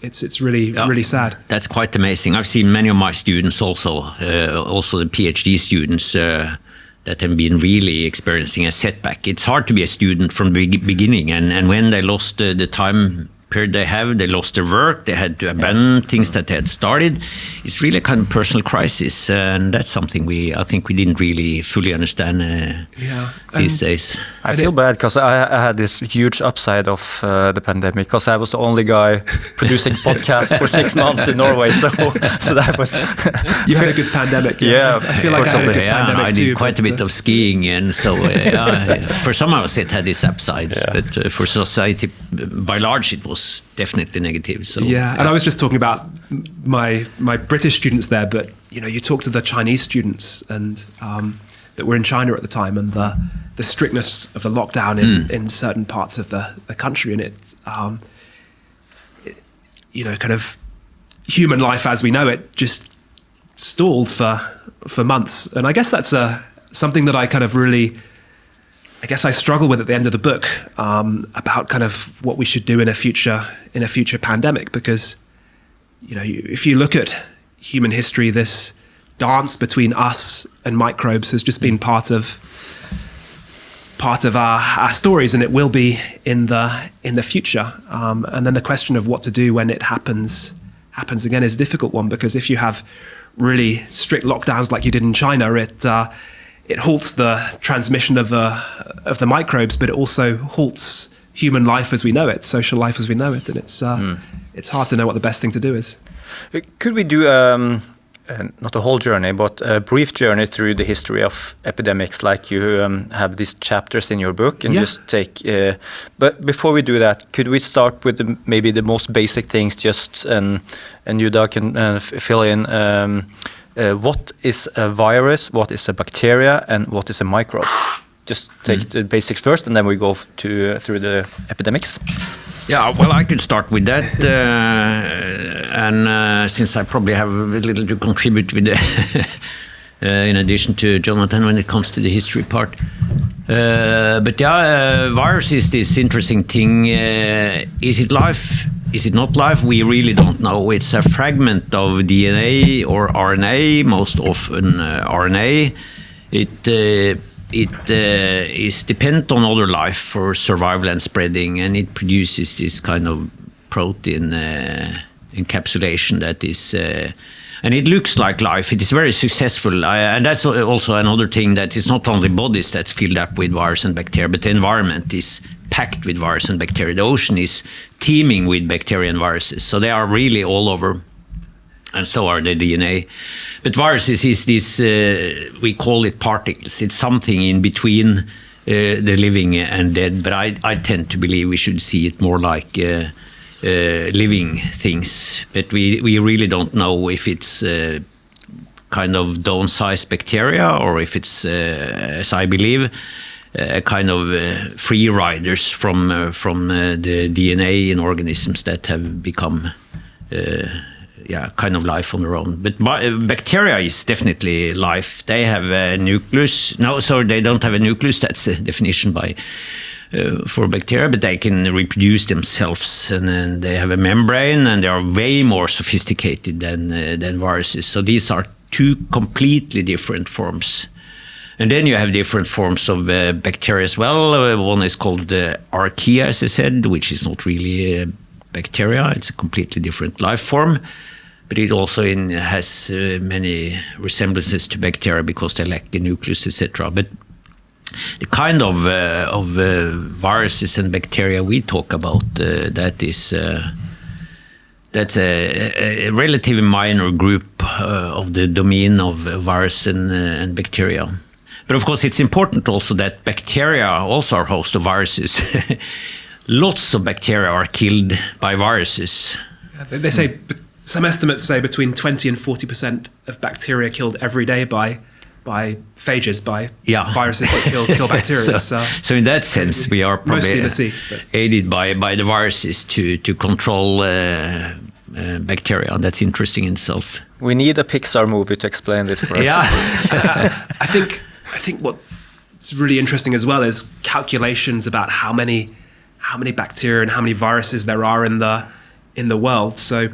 It's really sad. That's quite amazing. I've seen many of my students also the Ph.D. students that have been really experiencing a setback. It's hard to be a student from the beginning, and when they lost the time period they lost their work, they had to abandon things that they had started. It's really a kind of personal crisis, and that's something I think we didn't really fully understand these days. I feel bad because I had this huge upside of the pandemic because I was the only guy producing podcasts for 6 months in Norway. So that was. You had a good pandemic. Yeah, I feel like I had a good pandemic I too. I did quite a bit of skiing, and so for some of us it had its upsides, but for society by large it was definitely negative. So and I was just talking about my British students there, but you know, you talk to the Chinese students and that were in China at the time, and the strictness of the lockdown in certain parts of the country, and it you know, kind of human life as we know it just stalled for months. And I guess that's something that I kind of really, I guess I struggle with at the end of the book, about kind of what we should do in a future pandemic, because you know, if you look at human history, this dance between us and microbes has just been part of our stories, and it will be in the future. And then the question of what to do when it happens again is a difficult one, because if you have really strict lockdowns like you did in China, it halts the transmission of the microbes, but it also halts human life as we know it, social life as we know it, and it's hard to know what the best thing to do is. Could we do not a whole journey, but a brief journey through the history of epidemics, like you have these chapters in your book, and just take. But before we do that, could we start with maybe the most basic things, just and you, Dag, can fill in. What is a virus, what is a bacteria, and what is a microbe? Just take the basics first, and then we go through the epidemics. Yeah, well, I could start with that, and since I probably have a little to contribute with in addition to Jonathan when it comes to the history part. But virus is this interesting thing. Is it life? Is it not life? We really don't know. It's a fragment of DNA or RNA, most often RNA. It is dependent on other life for survival and spreading, and it produces this kind of protein encapsulation that is, and it looks like life. It is very successful, and that's also another thing, that it's not only bodies that's filled up with virus and bacteria, but the environment is packed with virus and bacteria. The ocean is teeming with bacteria and viruses, so they are really all over. And so are the DNA. But viruses is this, we call it particles. It's something in between the living and dead. But I tend to believe we should see it more like living things. But we really don't know if it's kind of dome-sized bacteria, or if it's, as I believe, kind of free riders from the DNA in organisms that have become kind of life on their own. But bacteria is definitely life. They have a nucleus. No, sorry, they don't have a nucleus. That's a definition by for bacteria, but they can reproduce themselves, and then they have a membrane, and they are way more sophisticated than viruses. So these are two completely different forms. And then you have different forms of bacteria as well. One is called archaea, as I said, which is not really bacteria. It's a completely different life form. But it also has many resemblances to bacteria because they lack a nucleus, etc. But the kind of viruses and bacteria we talk about, that's a relatively minor group of the domain of virus and bacteria. But of course, it's important also that bacteria also are host of viruses. Lots of bacteria are killed by viruses. They say, some estimates say between 20 and 40% of bacteria killed every day by phages, by viruses that kill bacteria. So in that sense, we are probably aided by the viruses to control bacteria. That's interesting in itself. We need a Pixar movie to explain this for us. Yeah. I think what's really interesting as well is calculations about how many bacteria and how many viruses there are in the world. So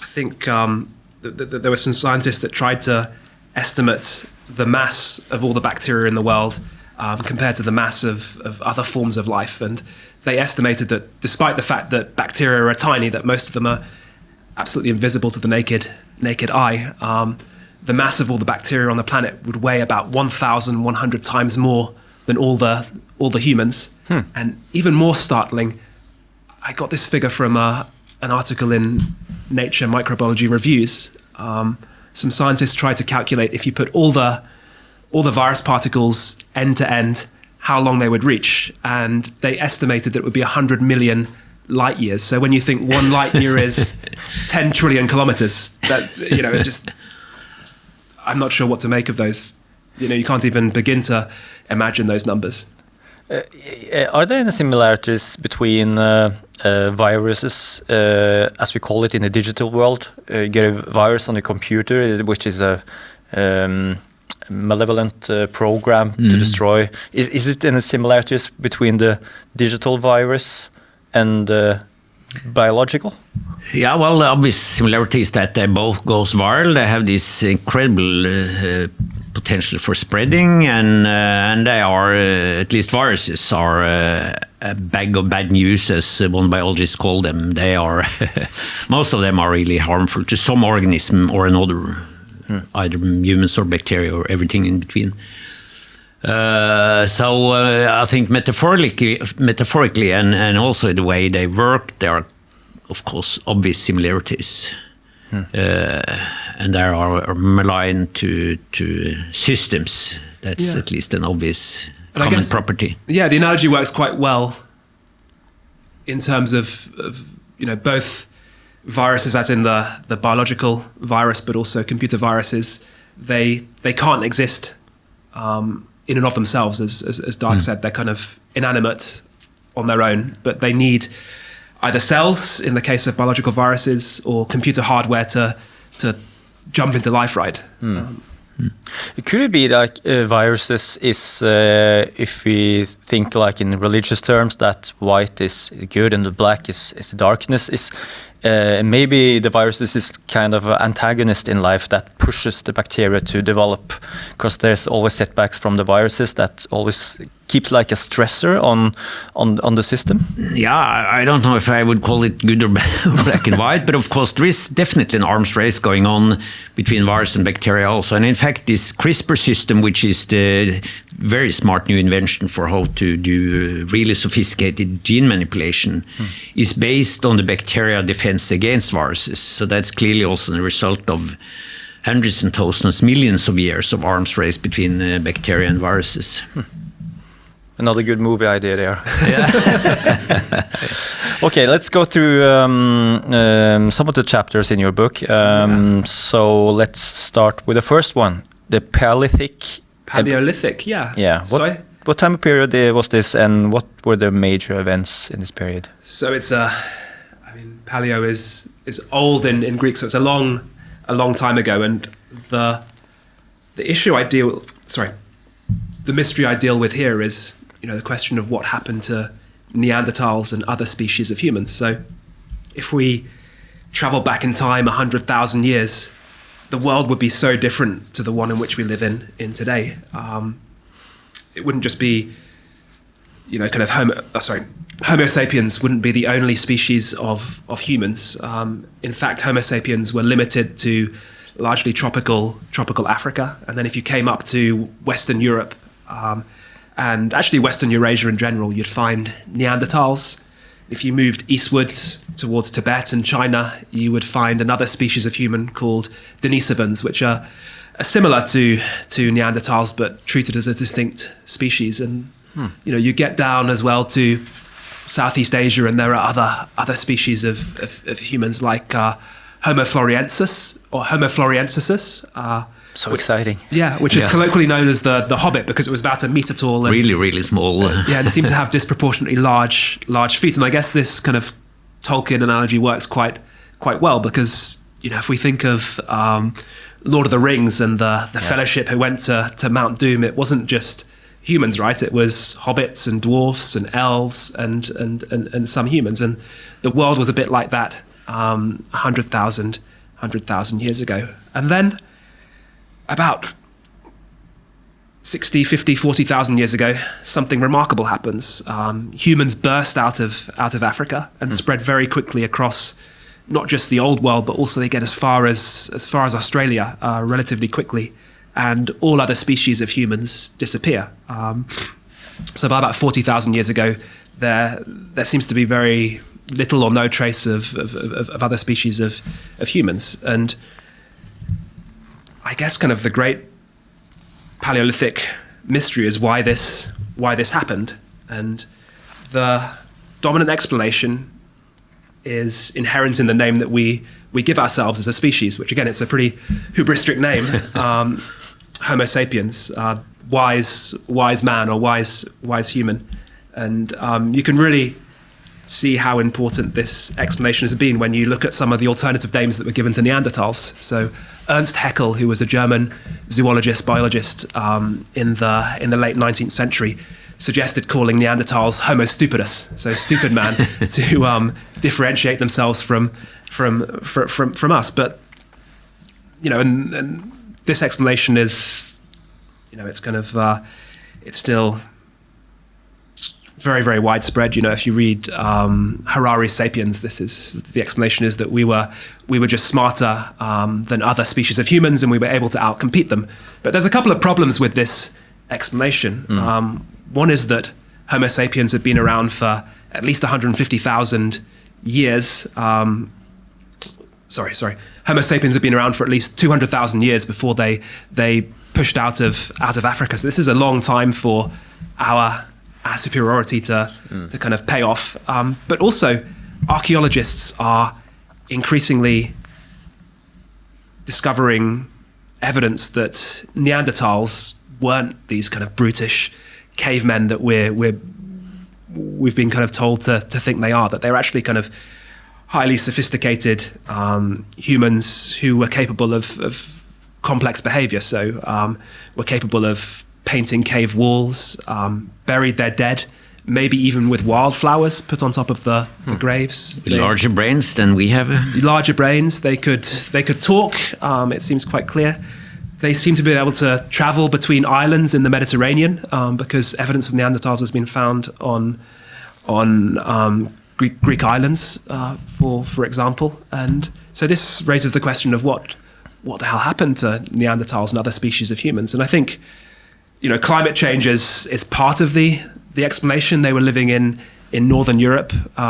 I think there were some scientists that tried to estimate the mass of all the bacteria in the world compared to the mass of other forms of life. And they estimated that despite the fact that bacteria are tiny, that most of them are absolutely invisible to the naked eye, the mass of all the bacteria on the planet would weigh about 1,100 times more than all the humans. And even more startling, I got this figure from an article in Nature Microbiology Reviews. Some scientists tried to calculate if you put all the virus particles end to end, how long they would reach, and they estimated that it would be 100 million light years. So when you think one light year is 10 trillion kilometers, I'm not sure what to make of those. You can't even begin to imagine those numbers. Are there any similarities between viruses, as we call it in the digital world? You get a virus on a computer, which is a malevolent program to destroy. Is it any similarities between the digital virus and biological? Yeah, well, the obvious similarity is that they both goes viral. They have this incredible potential for spreading, and they are, at least viruses are a bag of bad news, as one biologist called them. They are, most of them are really harmful to some organism or another, either humans or bacteria or everything in between. So I think metaphorically and also the way they work, there are, of course, obvious similarities. And there are malign to systems. That's at least an obvious common property. Yeah, the analogy works quite well in terms of both viruses, as in the biological virus, but also computer viruses. They can't exist in and of themselves, as Dag said. They're kind of inanimate on their own, but they need either cells, in the case of biological viruses, or computer hardware to jump into life, right? Could it be like viruses is, if we think like in religious terms, that white is good and the black is the darkness, is maybe the viruses is kind of an antagonist in life that pushes the bacteria to develop, because there's always setbacks from the viruses that always keeps like a stressor on the system? Yeah, I don't know if I would call it good or bad, black and white, but of course there is definitely an arms race going on between virus and bacteria also. And in fact, this CRISPR system, which is the very smart new invention for how to do really sophisticated gene manipulation, is based on the bacteria defense against viruses. So that's clearly also the result of hundreds and thousands, millions of years of arms race between bacteria and viruses. Another good movie idea there. Yeah. Okay, let's go through some of the chapters in your book. So let's start with the first one, the Paleolithic. Paleolithic, yeah. Yeah. What time of period was this, and what were the major events in this period? So it's paleo is old in Greek, so it's a long time ago, and the mystery I deal with here is the question of what happened to Neanderthals and other species of humans. So if we travel back in time 100,000 years, the world would be so different to the one in which we live in today. It wouldn't just be, kind of Homo sapiens wouldn't be the only species of humans. In fact, Homo sapiens were limited to largely tropical Africa. And then if you came up to Western Europe, and actually Western Eurasia in general, you'd find Neanderthals. If you moved eastward towards Tibet and China, you would find another species of human called Denisovans, which are similar to Neanderthals, but treated as a distinct species. And you get down as well to Southeast Asia, and there are other species of humans like Homo floresiensis or Homo floresiensis. So exciting. Yeah, which is colloquially known as the Hobbit, because it was about a meter tall. And, really, really small. and seemed to have disproportionately large feet. And I guess this kind of Tolkien analogy works quite well, because if we think of Lord of the Rings and the Fellowship who went to Mount Doom, it wasn't just humans, right? It was hobbits and dwarfs and elves and some humans, and the world was a bit like that 100,000 years ago. And then about 60, 50, 40,000 years ago, something remarkable happens. Humans burst out of Africa and spread very quickly across not just the old world, but also they get as far as Australia relatively quickly, and all other species of humans disappear. So by about 40,000 years ago, there seems to be very little or no trace of other species of humans. And I guess kind of the great Paleolithic mystery is why this happened. And the dominant explanation is inherent in the name that we give ourselves as a species, which again, it's a pretty hubristic name, Homo sapiens, wise man or wise human. And you can really see how important this explanation has been when you look at some of the alternative names that were given to Neanderthals. So Ernst Haeckel, who was a German zoologist, biologist in the late 19th century, suggested calling Neanderthals Homo stupidus, so stupid man, to differentiate themselves from us. But and this explanation is, it's kind of it's still very, very widespread. If you read Harari's *Sapiens*, the explanation is that we were just smarter than other species of humans, and we were able to outcompete them. But there's a couple of problems with this explanation. One is that Homo sapiens had been around for at least 150,000 years. Homo sapiens had been around for at least 200,000 years before they pushed out of Africa. So this is a long time for our superiority to kind of pay off. But also, archaeologists are increasingly discovering evidence that Neanderthals weren't these kind of brutish cavemen that we've been kind of told to think they are, that they're actually kind of highly sophisticated humans who were capable of complex behavior. So were capable of painting cave walls, buried their dead, maybe even with wildflowers put on top of the graves. With larger brains than we have. Larger brains. They could talk. It seems quite clear. They seem to be able to travel between islands in the Mediterranean, because evidence of Neanderthals has been found on Greek islands, for example. And so this raises the question of what the hell happened to Neanderthals and other species of humans. And I think, climate change is part of the explanation. They were living in Northern Europe. They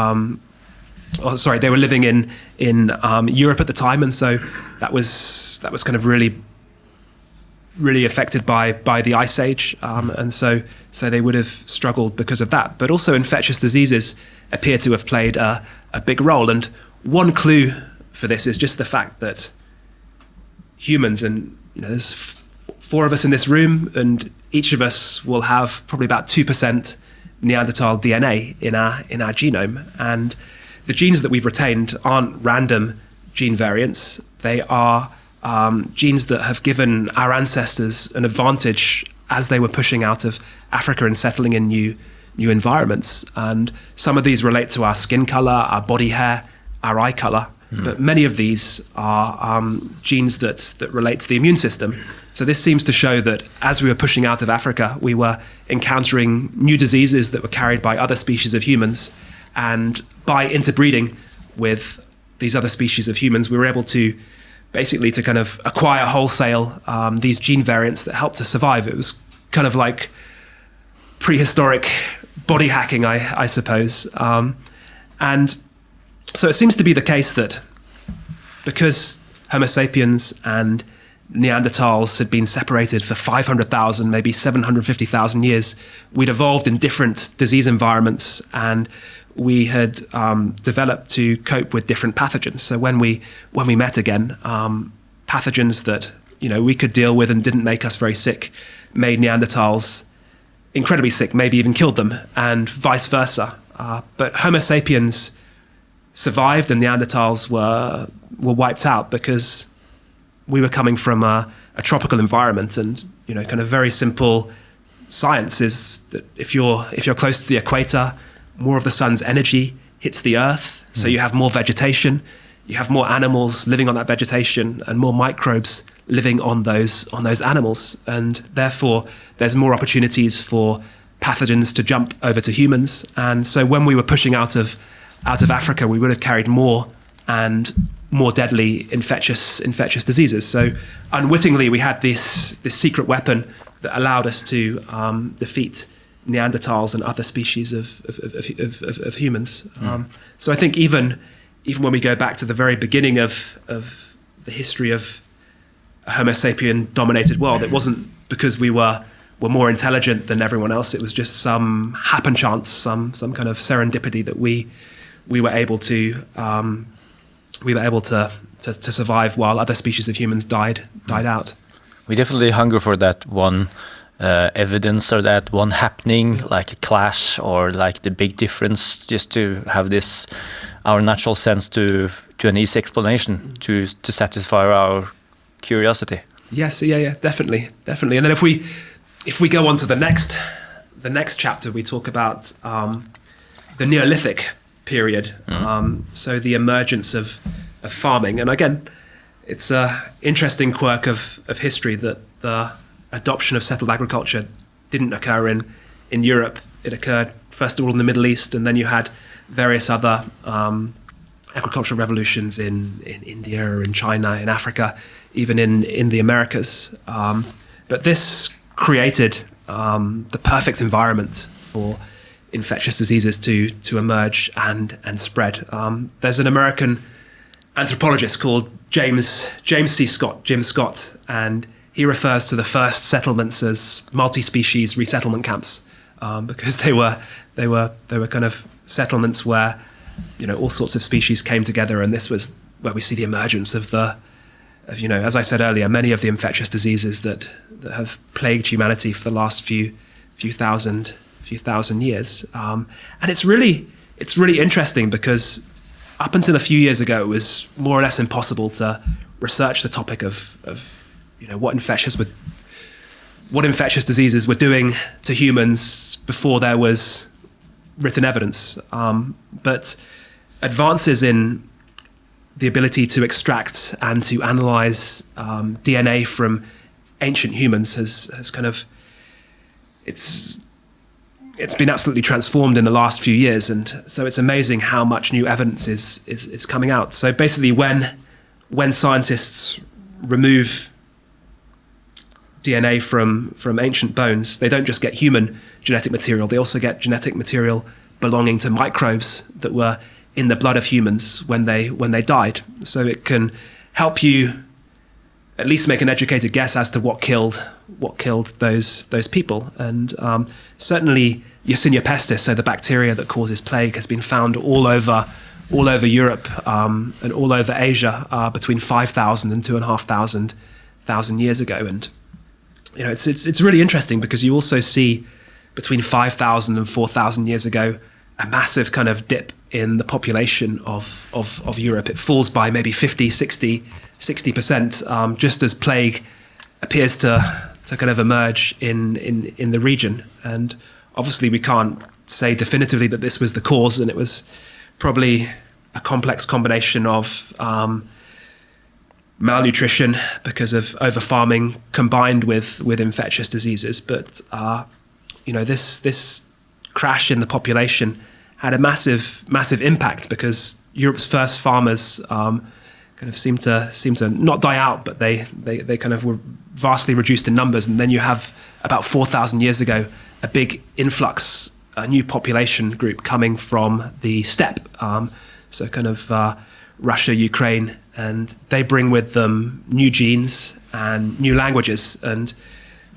were living in Europe at the time, and so that was kind of really affected by the Ice Age, and so they would have struggled because of that. But also infectious diseases appear to have played a big role. And one clue for this is just the fact that humans, and there's 4 of us in this room, and each of us will have probably about 2% Neanderthal DNA in our genome. And the genes that we've retained aren't random gene variants. They are genes that have given our ancestors an advantage as they were pushing out of Africa and settling in new environments. And some of these relate to our skin color, our body hair, our eye color. But many of these are genes that relate to the immune system. So this seems to show that as we were pushing out of Africa, we were encountering new diseases that were carried by other species of humans. And by interbreeding with these other species of humans, we were able to basically to kind of acquire wholesale these gene variants that helped us survive. It was kind of like prehistoric body hacking, I suppose. And so it seems to be the case that because Homo sapiens and Neanderthals had been separated for 500,000, maybe 750,000 years, we'd evolved in different disease environments, and we had developed to cope with different pathogens. So when we met again, pathogens that we could deal with and didn't make us very sick made Neanderthals incredibly sick, maybe even killed them, and vice versa. But Homo sapiens survived and Neanderthals were wiped out because we were coming from a tropical environment. And kind of very simple science is that if you're close to the equator, more of the sun's energy hits the earth, so you have more vegetation, you have more animals living on that vegetation, and more microbes living on those animals, and therefore there's more opportunities for pathogens to jump over to humans. And so when we were pushing out of Africa, we would have carried more and more deadly infectious diseases. So unwittingly, we had this secret weapon that allowed us to defeat Neanderthals and other species of humans. So I think even when we go back to the very beginning of the history of a Homo sapien dominated world, it wasn't because we were more intelligent than everyone else. It was just some happen chance, some kind of serendipity that we were able to survive while other species of humans died out. We definitely hunger for that one evidence or that one happening, like a clash or like the big difference, just to have this our natural sense to an easy explanation to satisfy our curiosity. Yes, yeah, definitely. And then if we go on to the next chapter, we talk about the Neolithic period. So the emergence of farming, and again, it's an interesting quirk of history that the adoption of settled agriculture didn't occur in Europe. It occurred first of all in the Middle East, and then you had various other agricultural revolutions in India, in China, in Africa, even in the Americas. But this created the perfect environment for infectious diseases to emerge and spread. There's an American anthropologist called James Scott, and he refers to the first settlements as multi-species resettlement camps, because they were kind of settlements where all sorts of species came together, and this was where we see the emergence of as I said earlier, many of the infectious diseases that have plagued humanity for the last few thousand years. And it's really interesting because up until a few years ago, it was more or less impossible to research the topic of what infectious diseases were doing to humans before there was written evidence. But advances in the ability to extract and to analyze DNA from ancient humans has kind of it's been absolutely transformed in the last few years, and so it's amazing how much new evidence is coming out. So basically, when scientists remove DNA from ancient bones, they don't just get human genetic material; they also get genetic material belonging to microbes that were in the blood of humans when they died. So it can help you at least make an educated guess as to what killed those people. And certainly Yersinia pestis, so the bacteria that causes plague, has been found all over Europe and all over Asia between 5,000 and 2,500 years ago. And it's really interesting because you also see between 5,000 and 4,000 years ago a massive kind of dip in the population of Europe. It falls by maybe 50, 60%, just as plague appears to to kind of emerge in the region. And obviously we can't say definitively that this was the cause, and it was probably a complex combination of malnutrition because of over-farming combined with infectious diseases. But this crash in the population had a massive impact, because Europe's first farmers kind of seem to not die out, but they kind of were vastly reduced in numbers. And then you have about 4,000 years ago a big influx, a new population group coming from the steppe, so kind of Russia, Ukraine, and they bring with them new genes and new languages. And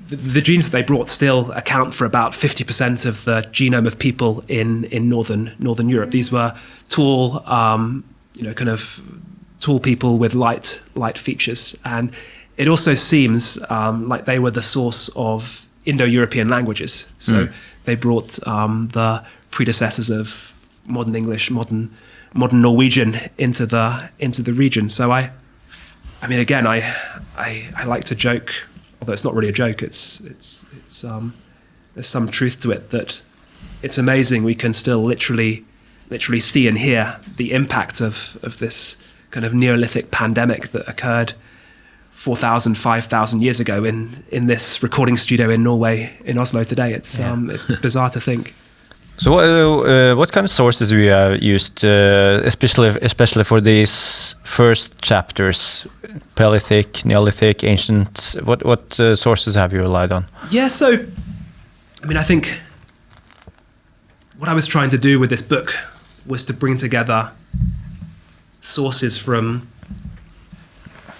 the genes that they brought still account for about 50% of the genome of people in northern Europe. These were tall, kind of tall people with light features. And it also seems like they were the source of Indo-European languages. So they brought the predecessors of modern English, modern Norwegian into the region. So I mean, again, I like to joke, although it's not really a joke. It's there's some truth to it, that it's amazing we can still literally see and hear the impact of this kind of Neolithic pandemic that occurred 4,000, 5,000 years ago in this recording studio in Norway, in Oslo today. It's bizarre to think. So what kind of sources we have used, especially for these first chapters, Paleolithic, Neolithic, ancient? What sources have you relied on? Yeah, so I mean, I think what I was trying to do with this book was to bring together sources from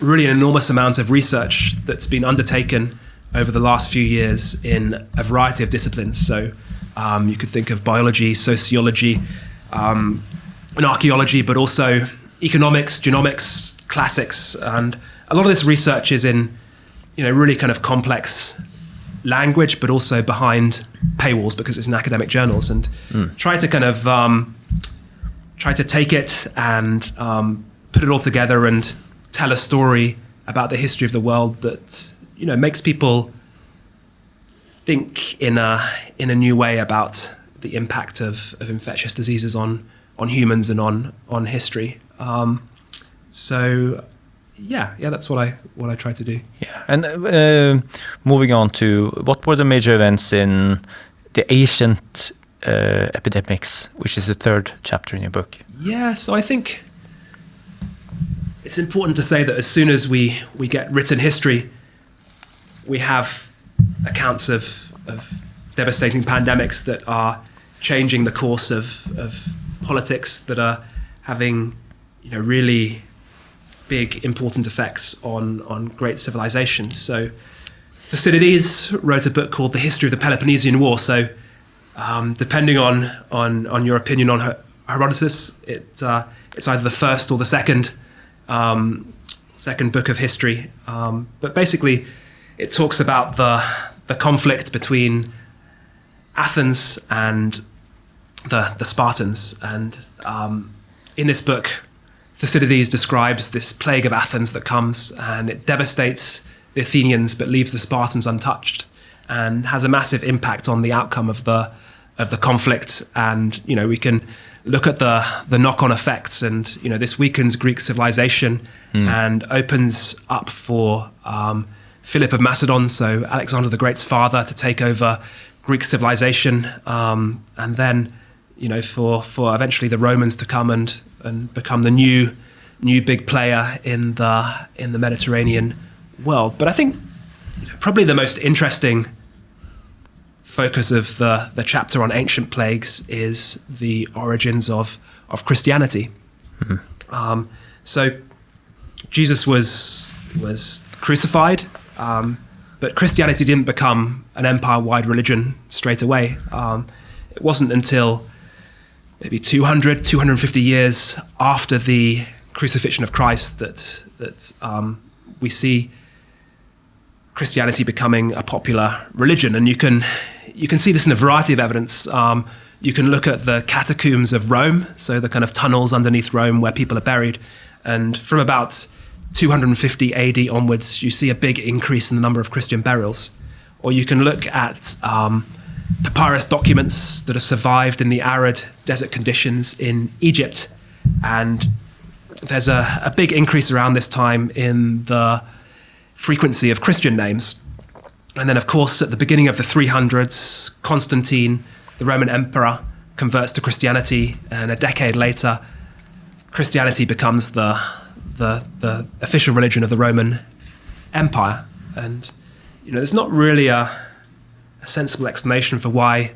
really an enormous amount of research that's been undertaken over the last few years in a variety of disciplines. So you could think of biology, sociology, and archaeology, but also economics, genomics, classics. And a lot of this research is in, really kind of complex language, but also behind paywalls because it's in academic journals, and try to kind of try to take it and put it all together and tell a story about the history of the world that, makes people think in a new way about the impact of infectious diseases on humans and on history. So that's what I try to do. Yeah, and moving on to what were the major events in the ancient epidemics, which is the third chapter in your book? Yeah, so I think it's important to say that as soon as we get written history, we have accounts of devastating pandemics that are changing the course of politics, that are having really big, important effects on great civilizations. So Thucydides wrote a book called The History of the Peloponnesian War. So depending on your opinion on Herodotus, it's either the first or the second book of history. But basically, it talks about the conflict between Athens and the Spartans. And in this book, Thucydides describes this plague of Athens that comes, and it devastates the Athenians but leaves the Spartans untouched, and has a massive impact on the outcome of the conflict. And we can look at the knock-on effects, and this weakens Greek civilization and opens up for Philip of Macedon, so Alexander the Great's father, to take over Greek civilization, and then for eventually the Romans to come and become the new big player in the Mediterranean world. But I think probably the most interesting focus of the chapter on ancient plagues is the origins of Christianity. So Jesus was crucified, but Christianity didn't become an empire-wide religion straight away. It wasn't until maybe 250 years after the crucifixion of Christ that we see Christianity becoming a popular religion. And you can see this in a variety of evidence. You can look at the catacombs of Rome, so the kind of tunnels underneath Rome where people are buried. And from about 250 AD onwards, you see a big increase in the number of Christian burials. Or you can look at papyrus documents that have survived in the arid desert conditions in Egypt. And there's a big increase around this time in the frequency of Christian names. And then, of course, at the beginning of the 300s, Constantine, the Roman emperor, converts to Christianity. And a decade later, Christianity becomes the official religion of the Roman Empire. And, there's not really a sensible explanation for why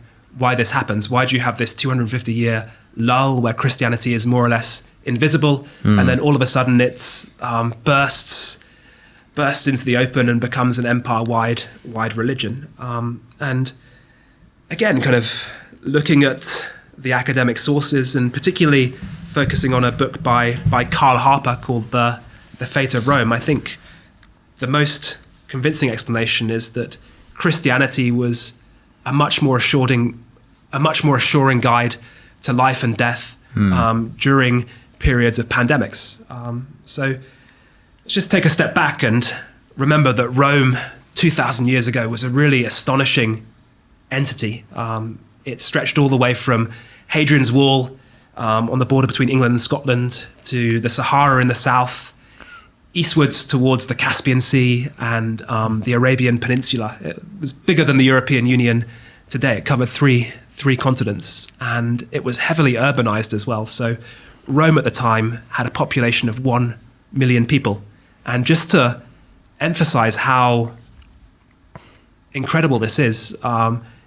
this happens. Why do you have this 250-year lull where Christianity is more or less invisible, and then all of a sudden it bursts into the open and becomes an empire-wide religion? And again, kind of looking at the academic sources, and particularly focusing on a book by Karl Harper called The Fate of Rome, I think the most convincing explanation is that Christianity was a much more assuring guide to life and death during periods of pandemics. So let's just take a step back and remember that Rome 2,000 years ago was a really astonishing entity. It stretched all the way from Hadrian's Wall on the border between England and Scotland to the Sahara in the south, eastwards towards the Caspian Sea and the Arabian Peninsula. It was bigger than the European Union today. It covered three continents, and it was heavily urbanized as well. So Rome at the time had a population of 1 million people. And just to emphasize how incredible this is,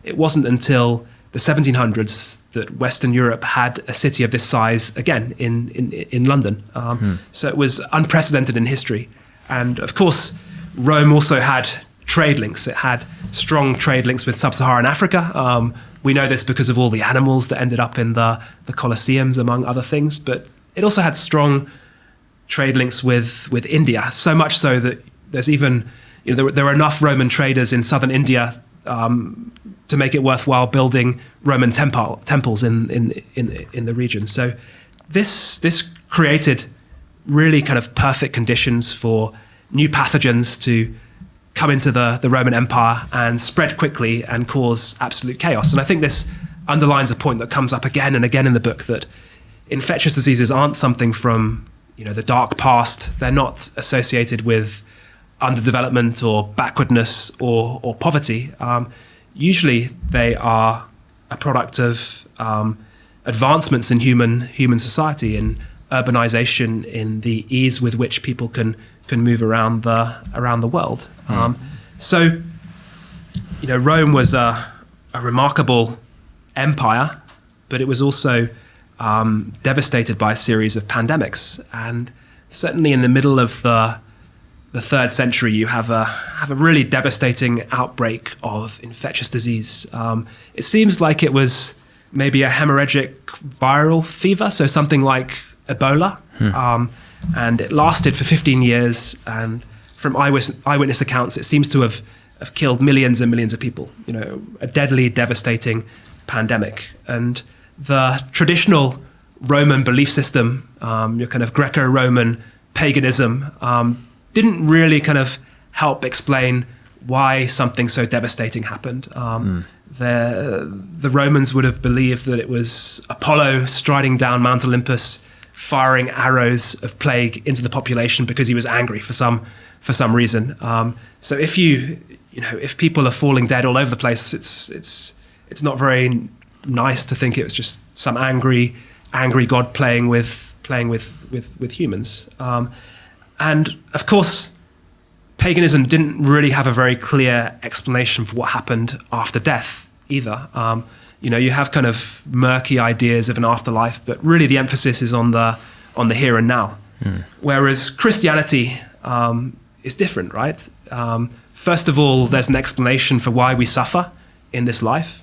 it wasn't until the 1700s that Western Europe had a city of this size again in London. So it was unprecedented in history. And of course, Rome also had trade links. It had strong trade links with sub-Saharan Africa. We know this because of all the animals that ended up in the Colosseums, among other things. But it also had strong trade links with India, so much so that there's even, there were enough Roman traders in southern India to make it worthwhile building Roman temples in the region. So this created really kind of perfect conditions for new pathogens to come into the Roman Empire and spread quickly and cause absolute chaos. And I think this underlines a point that comes up again and again in the book, that infectious diseases aren't something from the dark past. They're not associated with underdevelopment or backwardness or poverty. Usually they are a product of advancements in human society, in urbanization, in the ease with which people can move around the world. So, Rome was a remarkable empire, but it was also devastated by a series of pandemics. And certainly in the middle of the 3rd century, you have a really devastating outbreak of infectious disease. It seems like it was maybe a hemorrhagic viral fever, so something like Ebola. And it lasted for 15 years. And from eyewitness accounts, it seems to have killed millions and millions of people. A deadly, devastating pandemic. And the traditional Roman belief system, your kind of Greco-Roman paganism, didn't really kind of help explain why something so devastating happened. The Romans would have believed that it was Apollo striding down Mount Olympus, firing arrows of plague into the population because he was angry for some reason. So if people are falling dead all over the place, it's not very nice to think it was just some angry god playing with humans. And of course, paganism didn't really have a very clear explanation for what happened after death either. You have kind of murky ideas of an afterlife, but really the emphasis is on the here and now. Whereas Christianity is different, right? First of all, there's an explanation for why we suffer in this life.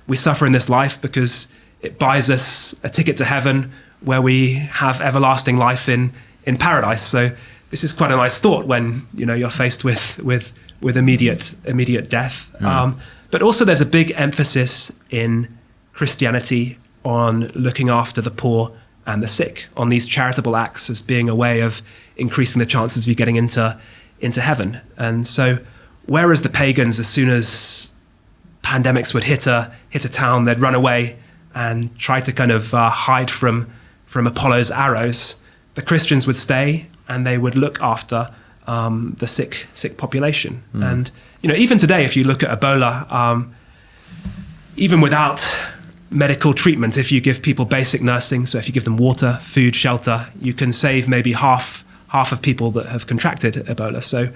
We suffer in this life because it buys us a ticket to heaven where we have everlasting life in paradise. So this is quite a nice thought when you're faced with immediate death. But also there's a big emphasis in Christianity on looking after the poor and the sick, on these charitable acts as being a way of increasing the chances of you getting into heaven. And so, whereas the pagans, as soon as pandemics would hit a town, they'd run away and try to kind of hide from Apollo's arrows, the Christians would stay and they would look after the sick population. And even today, if you look at Ebola, even without medical treatment, if you give people basic nursing, so if you give them water, food, shelter, you can save maybe half of people that have contracted Ebola. So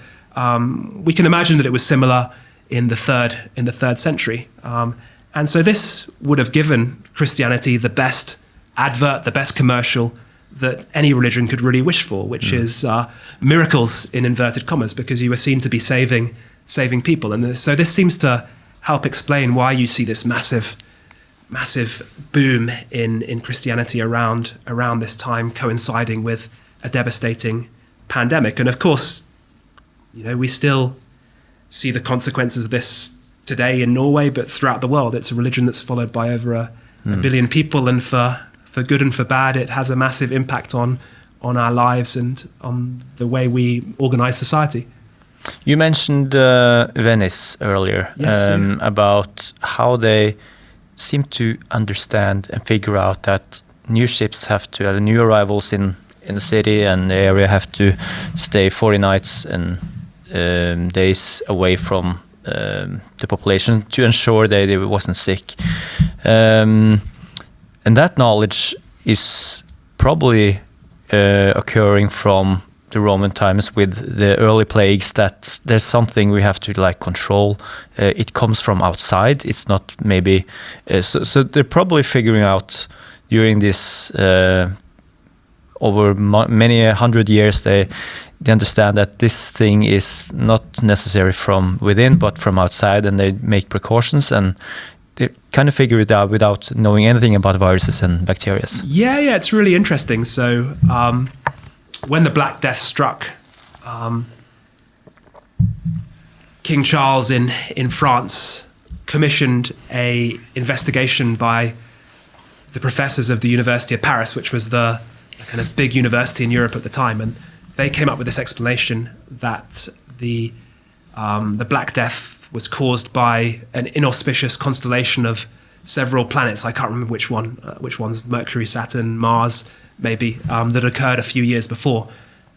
we can imagine that it was similar in the third century. And so this would have given Christianity the best advert, the best commercial that any religion could really wish for, which is miracles in inverted commas, because you were seen to be saving people. And so this seems to help explain why you see this massive boom in Christianity around this time, coinciding with a devastating pandemic. And of course, we still see the consequences of this today in Norway, but throughout the world. It's a religion that's followed by over a billion people, and for good and for bad, it has a massive impact on our lives and on the way we organize society. You mentioned Venice earlier, yes, about how they seem to understand and figure out that new ships have to have new arrivals in the city, and the area have to stay 40 nights and days away from the population to ensure they wasn't sick. And that knowledge is probably occurring from the Roman times with the early plagues, that there's something we have to control. It comes from outside. It's not maybe so they're probably figuring out during this over many 100 years they understand that this thing is not necessary from within but from outside, and they make precautions, and they kind of figure it out without knowing anything about viruses and bacteria. Yeah, it's really interesting. So when the Black Death struck, King Charles in France commissioned a investigation by the professors of the University of Paris, which was the kind of big university in Europe at the time, and they came up with this explanation that the Black Death was caused by an inauspicious constellation of several planets. I can't remember which one's Mercury, Saturn, Mars, maybe, that occurred a few years before.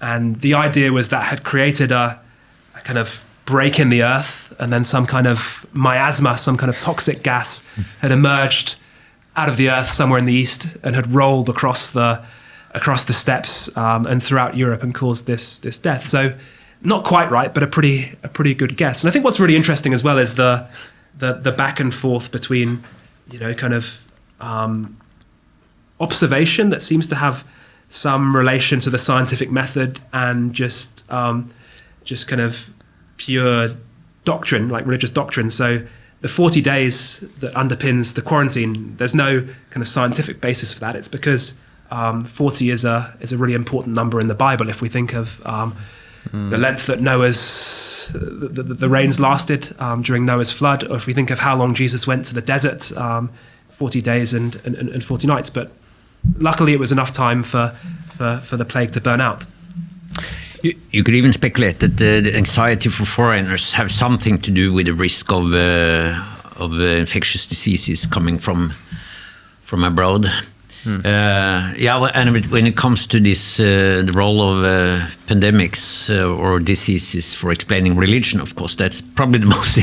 And the idea was that had created a kind of break in the earth, and then some kind of miasma, some kind of toxic gas had emerged out of the earth somewhere in the east and had rolled across the steppes and throughout Europe and caused this death. So not quite right, but a pretty good guess. And I think what's really interesting as well is the back and forth between observation that seems to have some relation to the scientific method and just kind of pure doctrine, like religious doctrine. So the 40 days that underpins the quarantine, there's no kind of scientific basis for that. It's because 40 is a really important number in the Bible. If we think of the length that the rains lasted during Noah's flood, or if we think of how long Jesus went to the desert, 40 days and 40 nights. But luckily it was enough time for the plague to burn out. You could even speculate that the anxiety for foreigners have something to do with the risk of infectious diseases coming from abroad. And when it comes to this, the role of pandemics or diseases for explaining religion, of course, that's probably the most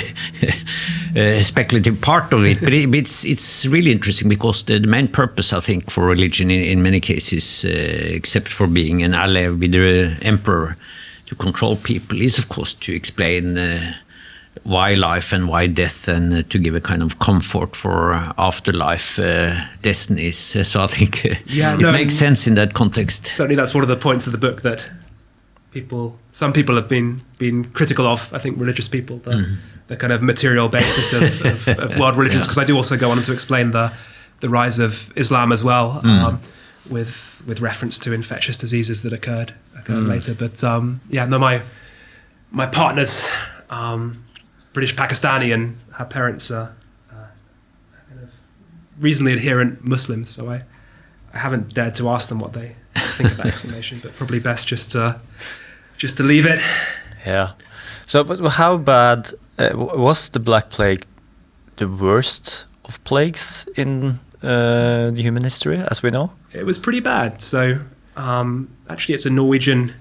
speculative part of it. But it's really interesting because the main purpose, I think, for religion in many cases, except for being an ally with the emperor to control people, is of course to explain why life and why death, and to give a kind of comfort for afterlife destinies. So I think it makes sense in that context. Certainly that's one of the points of the book that some people have been critical of, I think religious people, the kind of material basis of world religions, because I do also go on to explain the rise of Islam as well, with reference to infectious diseases that occurred later. But my partner's British Pakistani, and her parents are kind of reasonably adherent Muslims. So I haven't dared to ask them what they think of that explanation, but probably best just to leave it. Yeah. So, but how bad was the Black Plague? The worst of plagues in the human history, as we know? It was pretty bad. So, actually, it's a Norwegian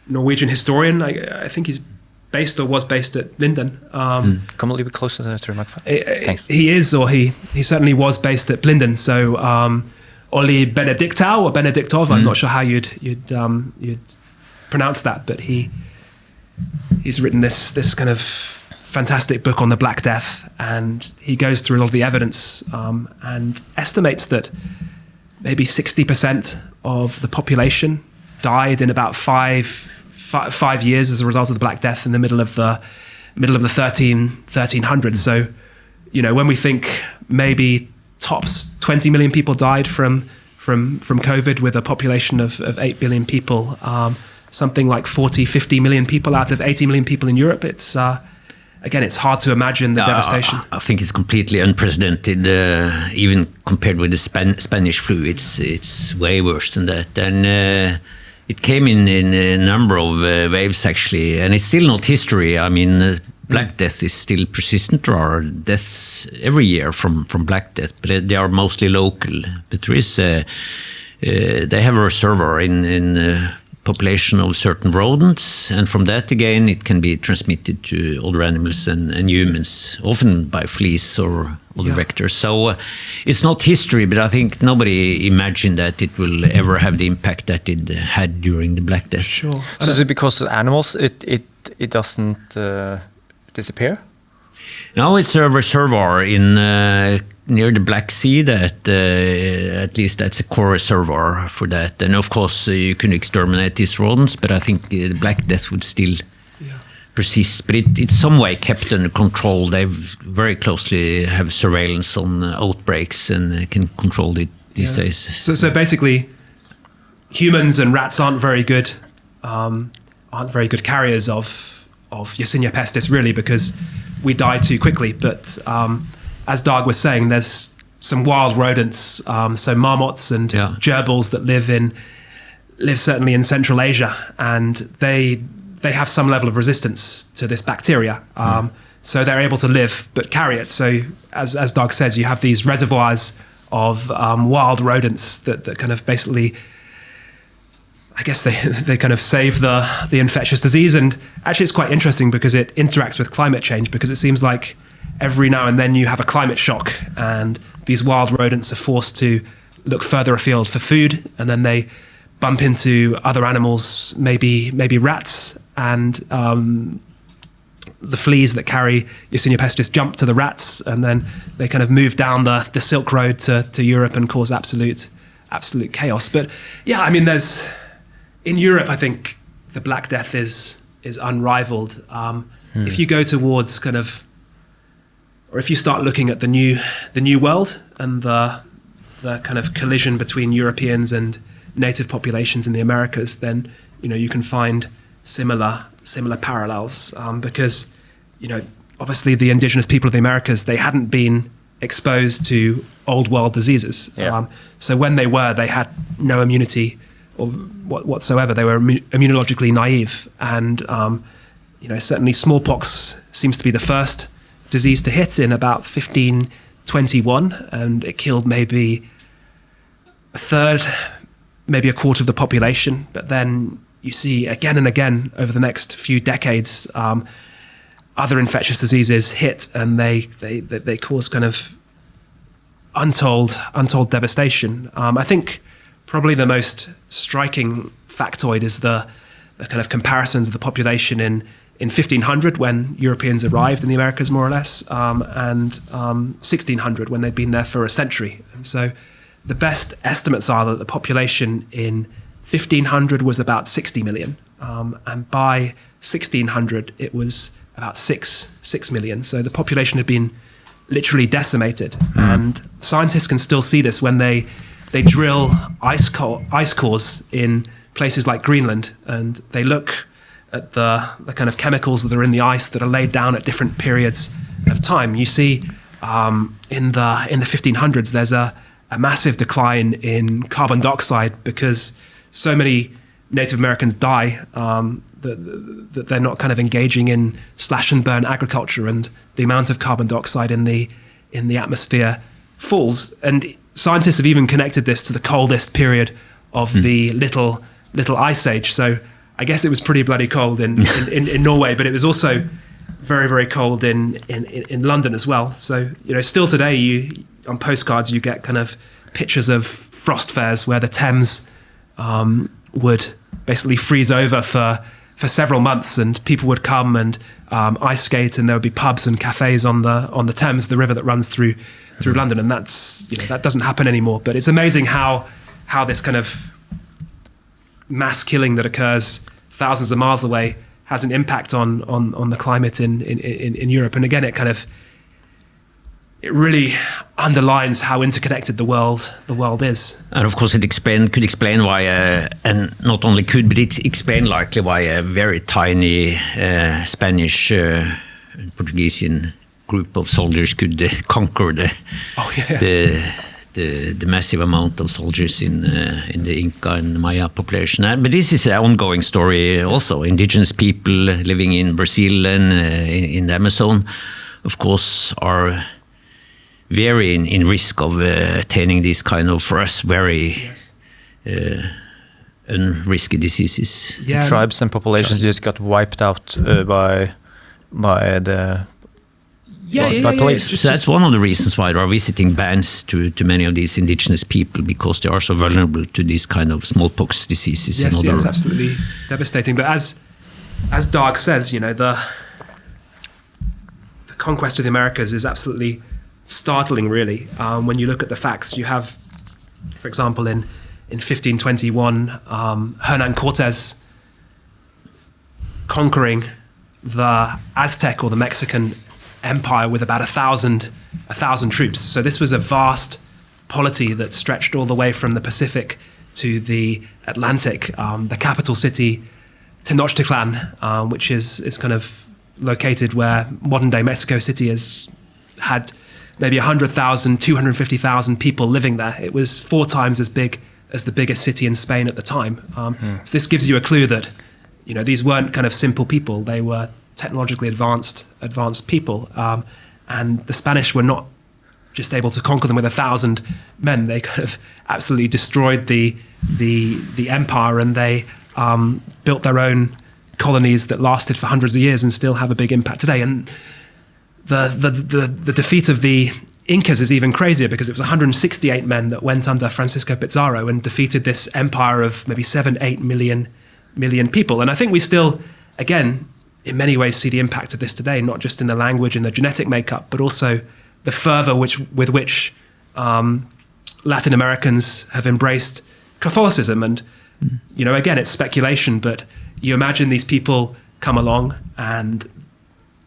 historian. I think he's based or was based at Linden. Come a little bit closer to the microphone. Thanks. He is, or he certainly was based at Linden. So, Olli Benedictau or Benedictov. I'm not sure how you'd pronounce that, but he's written this kind of fantastic book on the Black Death, and he goes through all of the evidence and estimates that maybe 60% of the population died in about five years as a result of the Black Death in the middle of the 1300s. So, when we think maybe tops 20 million people died from COVID with a population of 8 billion people, something like 40-50 million people out of 80 million people in Europe. It's again, it's hard to imagine the devastation. I think it's completely unprecedented, even compared with the Spanish flu. It's way worse than that. And it came in a number of waves, actually, and it's still not history. I mean, Black Death is still persistent. There are deaths every year from Black Death, but they are mostly local. But there is they have a reservoir in population of certain rodents, and from that again it can be transmitted to other animals and humans, often by fleas or other vectors. So it's not history, but I think nobody imagined that it will ever have the impact that it had during the Black Death. Sure. So is it because of animals it doesn't disappear? No, it's a reservoir in near the Black Sea that at least that's a core reservoir for that. And of course you can exterminate these rodents, but I think the Black Death would still persist. But it's some way kept under control. They very closely have surveillance on outbreaks and can control it these days. So basically, humans and rats aren't very good carriers of Yersinia pestis, really, because we die too quickly. But as Dag was saying, there's some wild rodents, so marmots and gerbils that live certainly in Central Asia, and they have some level of resistance to this bacteria. So they're able to live but carry it. So as Dag said, you have these reservoirs of wild rodents that kind of basically, I guess they kind of save the infectious disease. And actually it's quite interesting because it interacts with climate change, because it seems like every now and then you have a climate shock and these wild rodents are forced to look further afield for food, and then they bump into other animals, maybe rats, and the fleas that carry Yersinia pestis jump to the rats, and then they kind of move down the Silk Road to Europe and cause absolute chaos. But yeah, I mean, in Europe, I think the Black Death is unrivaled. If you go towards or if you start looking at the new world and the kind of collision between Europeans and native populations in the Americas, then you can find similar parallels, because obviously the indigenous people of the Americas, they hadn't been exposed to old world diseases. So when they had no immunity or whatsoever. They were immunologically naive, and certainly smallpox seems to be the first disease to hit in about 1521, and it killed maybe a third, maybe a quarter of the population. But then you see again and again over the next few decades, other infectious diseases hit, and they cause kind of untold devastation. I think probably the most striking factoid is the kind of comparisons of the population in 1500, when Europeans arrived in the Americas, more or less, and 1600, when they'd been there for a century. And so the best estimates are that the population in 1500 was about 60 million, and by 1600 it was about 6 million. So the population had been literally decimated. And scientists can still see this when they drill ice cores in places like Greenland, and they look at the kind of chemicals that are in the ice that are laid down at different periods of time. You see in the 1500s there's a a massive decline in carbon dioxide because so many Native Americans die that they're not kind of engaging in slash and burn agriculture, and the amount of carbon dioxide in the atmosphere falls. And scientists have even connected this to the coldest period of the little ice age. So I guess it was pretty bloody cold in Norway, but it was also very, very cold in London as well. So, still today, on postcards, you get kind of pictures of frost fairs where the Thames would basically freeze over for several months, and people would come and ice skate, and there would be pubs and cafes on the Thames, the river that runs through London. And that doesn't happen anymore. But it's amazing how this kind of mass killing that occurs thousands of miles away has an impact on the climate in Europe. And again, it really underlines how interconnected the world is. And of course, it could explain why, and not only could, but it explained likely why a very tiny Spanish and Portuguese group of soldiers could conquer the massive amount of soldiers in the Inca and Maya population. But this is an ongoing story also. Indigenous people living in Brazil and in the Amazon, of course, are very in risk of attaining these kind of, for us, very risky diseases. Yeah. Tribes and populations just got wiped out by the police. So that's one of the reasons why there are visiting bans to many of these indigenous people, because they are so vulnerable to these kind of smallpox diseases. Yes, it's absolutely devastating. But as Dag says, the conquest of the Americas is absolutely startling, really. When you look at the facts, you have, for example, in 1521, Hernan Cortez conquering the Aztec or the Mexican Empire with about 1,000 troops. So this was a vast polity that stretched all the way from the Pacific to the Atlantic. The capital city, Tenochtitlan, which is kind of located where modern-day Mexico City is, had maybe 100,000, 250,000 people living there. It was 4 times as big as the biggest city in Spain at the time. So this gives you a clue that, these weren't kind of simple people. They were technologically advanced people. And the Spanish were not just able to conquer them with 1,000 men. They kind of absolutely destroyed the empire, and they built their own colonies that lasted for hundreds of years and still have a big impact today. And the defeat of the Incas is even crazier, because it was 168 men that went under Francisco Pizarro and defeated this empire of maybe 7-8 million people. And I think we still, again, in many ways see the impact of this today, not just in the language and the genetic makeup, but also the fervor with which Latin Americans have embraced Catholicism. And, again, it's speculation, but you imagine these people come along and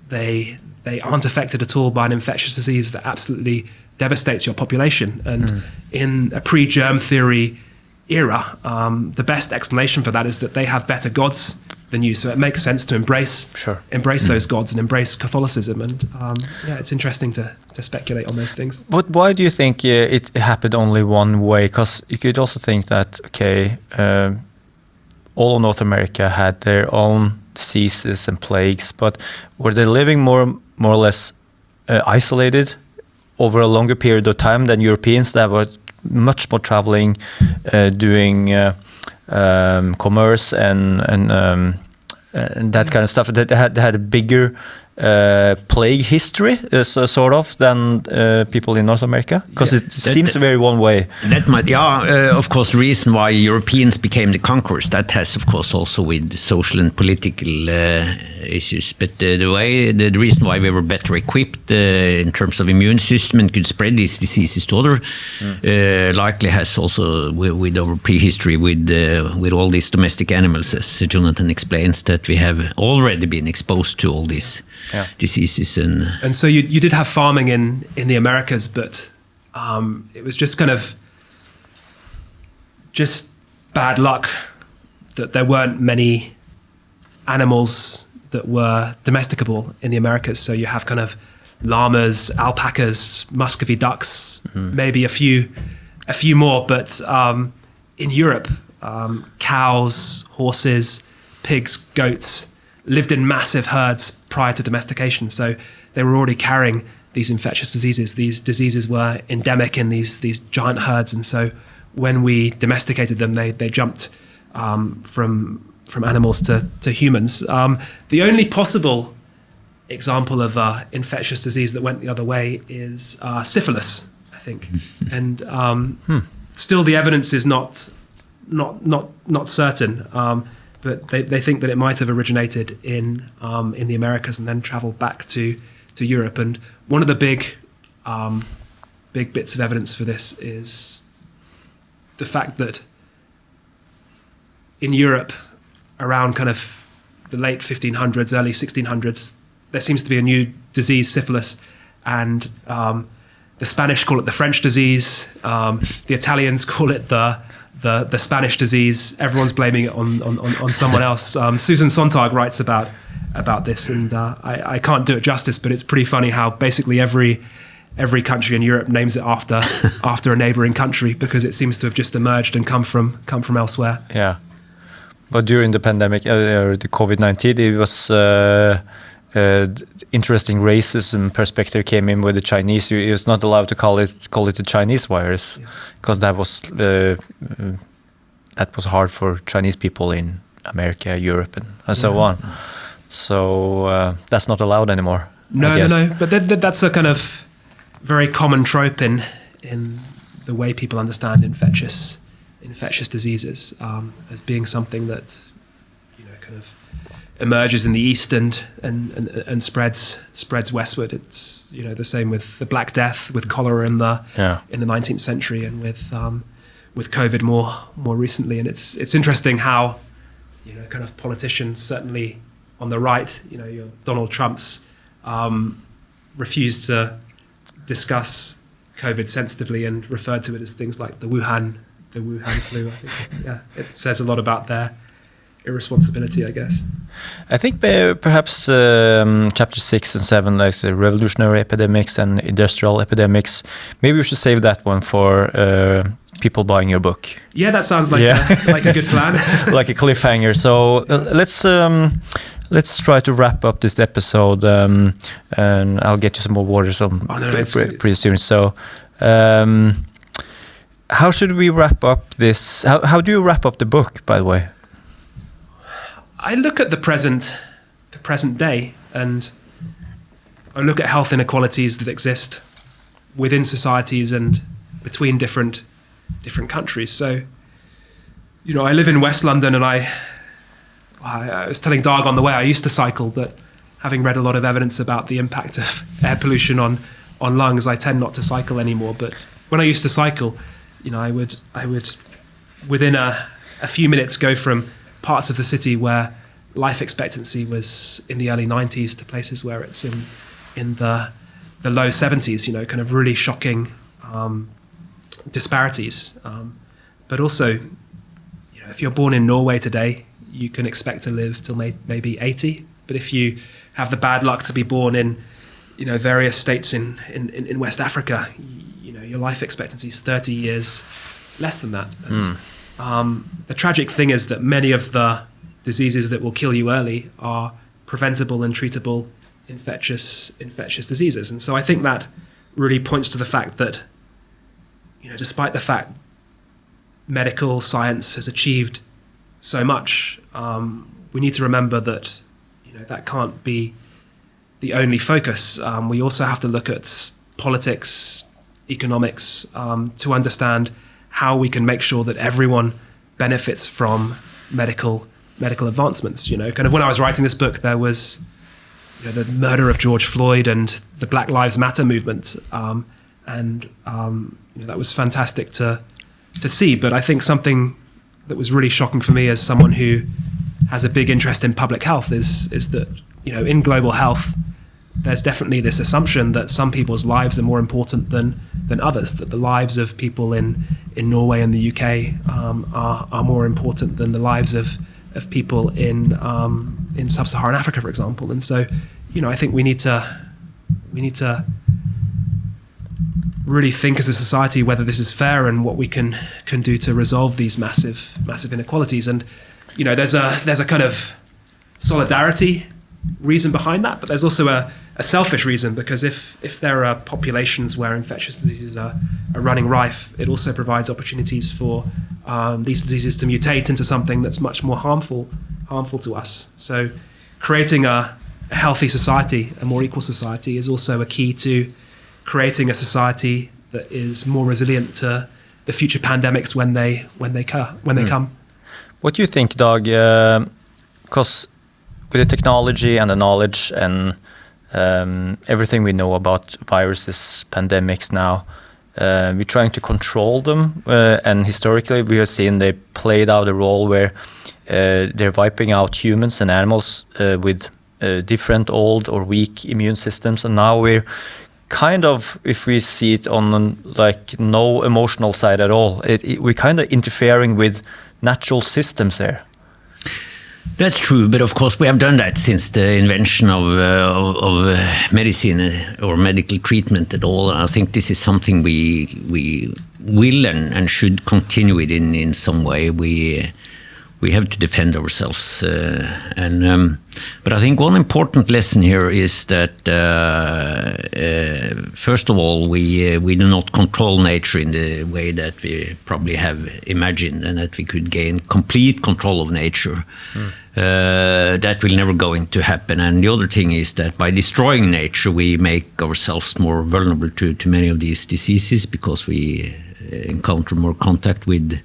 they aren't affected at all by an infectious disease that absolutely devastates your population. And in a pre-germ theory era, the best explanation for that is that they have better gods than you. So it makes sense to embrace those gods and embrace Catholicism. And it's interesting to speculate on those things. But why do you think it happened only one way? Because you could also think that, all of North America had their own diseases and plagues, but were they living more or less isolated over a longer period of time than Europeans that were much more traveling, doing commerce and that kind of stuff? They had a bigger plague history, sort of, than people in North America, because it seems very one way. That might, of course, the reason why Europeans became the conquerors, that has, of course, also with social and political issues. But the reason why we were better equipped in terms of immune system and could spread these diseases to other, likely has also with our prehistory with all these domestic animals, as Jonathan explains, that we have already been exposed to all these diseases. And so you did have farming in the Americas, but it was just kind of bad luck that there weren't many animals that were domesticable in the Americas. So you have kind of llamas, alpacas, Muscovy ducks, maybe a few a few more, but in Europe, cows, horses, pigs, goats lived in massive herds prior to domestication. So they were already carrying these infectious diseases. These diseases were endemic in these giant herds. And so when we domesticated them, they jumped from animals to humans. The only possible example of infectious disease that went the other way is syphilis, I think. And still the evidence is not certain. But they think that it might have originated in the Americas and then traveled back to Europe. And one of the big bits of evidence for this is the fact that in Europe, around kind of the late 1500s, early 1600s, there seems to be a new disease, syphilis, and the Spanish call it the French disease. The Italians call it the Spanish disease. Everyone's blaming it on someone else. Susan Sontag writes about this, and I can't do it justice, but it's pretty funny how basically every country in Europe names it after a neighboring country, because it seems to have just emerged and come from elsewhere. Yeah, but during the pandemic, or the COVID-19, it was interesting racism perspective came in with the Chinese. It was not allowed to call it the Chinese virus, because that was hard for Chinese people in America, Europe, and so on. So that's not allowed anymore. No. But that's a kind of very common trope in the way people understand infectious diseases, as being something that kind of emerges in the east and spreads westward. It's the same with the Black Death, with cholera in the 19th century, and with COVID more recently. And it's interesting how kind of politicians, certainly on the right, your Donald Trumps, refused to discuss COVID sensitively and referred to it as things like the Wuhan flu. I think it says a lot about their irresponsibility, I guess. I think perhaps chapter 6 and 7, like the revolutionary epidemics and industrial epidemics, maybe we should save that one for people buying your book. Yeah, that sounds like a good plan. Like a cliffhanger. So let's try to wrap up this episode, and I'll get you some more water pretty soon. So how should we wrap up this? How do you wrap up the book, by the way? I look at the present day, and I look at health inequalities that exist within societies and between different countries. So, I live in West London, and I was telling Dag on the way, I used to cycle, but having read a lot of evidence about the impact of air pollution on lungs, I tend not to cycle anymore. But when I used to cycle, I would within a few minutes go from parts of the city where life expectancy was in the early 90s to places where it's in the low 70s, kind of really shocking disparities. But also, if you're born in Norway today, you can expect to live till maybe 80. But if you have the bad luck to be born in, various states in West Africa, your life expectancy is 30 years less than that. And, the tragic thing is that many of the diseases that will kill you early are preventable and treatable infectious diseases. And so I think that really points to the fact that, despite the fact medical science has achieved so much, we need to remember that, that can't be the only focus. We also have to look at politics, economics, to understand how we can make sure that everyone benefits from medical advancements. Kind of when I was writing this book, there was the murder of George Floyd and the Black Lives Matter movement, and that was fantastic to see. But I think something that was really shocking for me as someone who has a big interest in public health is that in global health, there's definitely this assumption that some people's lives are more important than others, that the lives of people in Norway and the UK are more important than the lives of people in sub-Saharan Africa, for example. And so, I think we need to really think as a society whether this is fair and what we can do to resolve these massive inequalities. And there's a kind of solidarity reason behind that, but there's also a selfish reason, because if there are populations where infectious diseases are running rife, it also provides opportunities for these diseases to mutate into something that's much more harmful to us. So creating a healthy society, a more equal society, is also a key to creating a society that is more resilient to the future pandemics when they come. What do you think, Dag? Because with the technology and the knowledge and everything we know about viruses, pandemics now, we're trying to control them, and historically we have seen they played out a role where they're wiping out humans and animals with different old or weak immune systems, and now we're kind of, if we see it on like no emotional side at all, we're kind of interfering with natural systems there. That's true, but of course we have done that since the invention of medicine or medical treatment at all. And I think this is something we will and should continue with in some way. We have to defend ourselves, but I think one important lesson here is that first of all we do not control nature in the way that we probably have imagined, and that we could gain complete control of nature. That will never going to happen. And the other thing is that by destroying nature, we make ourselves more vulnerable to many of these diseases, because we encounter more contact with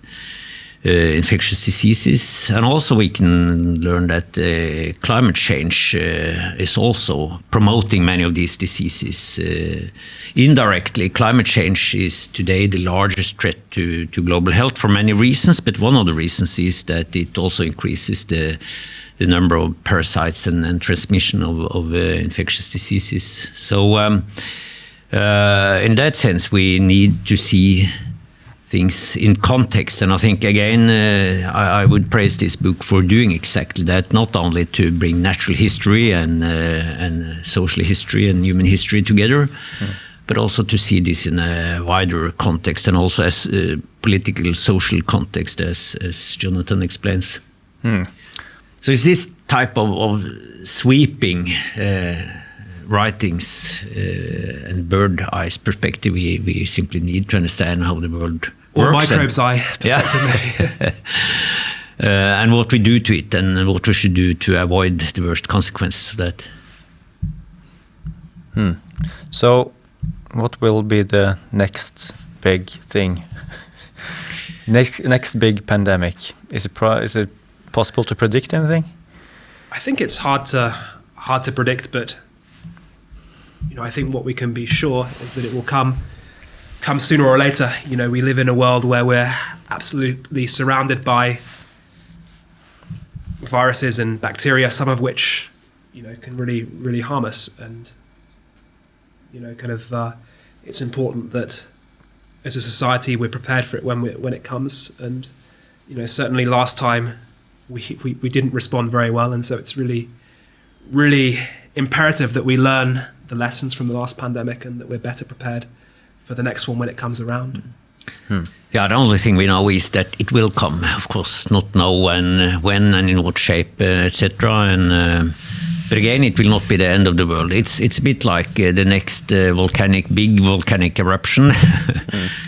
infectious diseases. And also we can learn that climate change is also promoting many of these diseases. Indirectly, climate change is today the largest threat to global health for many reasons, but one of the reasons is that it also increases the number of parasites and transmission of infectious diseases. So in that sense, we need to see things in context, and I think again I would praise this book for doing exactly that, not only to bring natural history and social history and human history together, but also to see this in a wider context, and also as a political, social context, as Jonathan explains. So it's this type of sweeping writings and bird-eyes perspective we simply need to understand how the world or works. Microbes eye perspective, maybe. And what we do to it, and what we should do to avoid the worst consequences of that. So what will be the next big thing? next big pandemic? Is it possible to predict anything? I think it's hard to predict, but I think what we can be sure is that it will come sooner or later. We live in a world where we're absolutely surrounded by viruses and bacteria, some of which can really harm us, and it's important that as a society we're prepared for it when it comes. And certainly last time we didn't respond very well, and so it's really imperative that we learn the lessons from the last pandemic, and that we're better prepared for the next one when it comes around. Yeah, the only thing we know is that it will come. Of course, not know when and in what shape, etc. And but again, it will not be the end of the world. It's a bit like the next big volcanic eruption.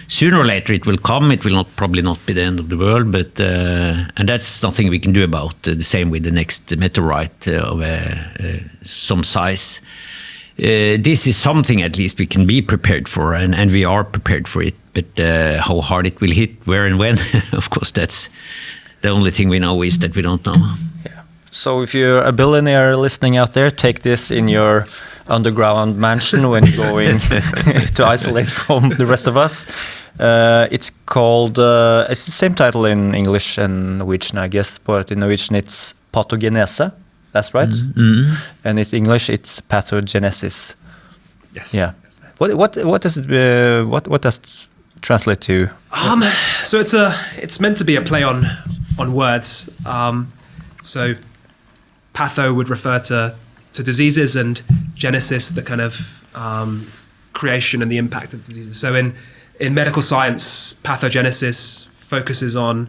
Sooner or later, it will come. It will probably not be the end of the world, but and that's nothing we can do about. The same with the next meteorite of some size. This is something at least we can be prepared for, and we are prepared for it. But how hard it will hit, where and when, of course, that's the only thing we know is that we don't know. Yeah. So if you're a billionaire listening out there, take this in your underground mansion when you're going to isolate from the rest of us. It's called, it's the same title in English and Norwegian, I guess, but in Norwegian it's Pathogenesis. That's right. And in English, it's Pathogenesis. Yes. Yeah. What does it translate to? So it's meant to be a play on words. So patho would refer to diseases, and genesis, the kind of creation and the impact of diseases. So in medical science, pathogenesis focuses on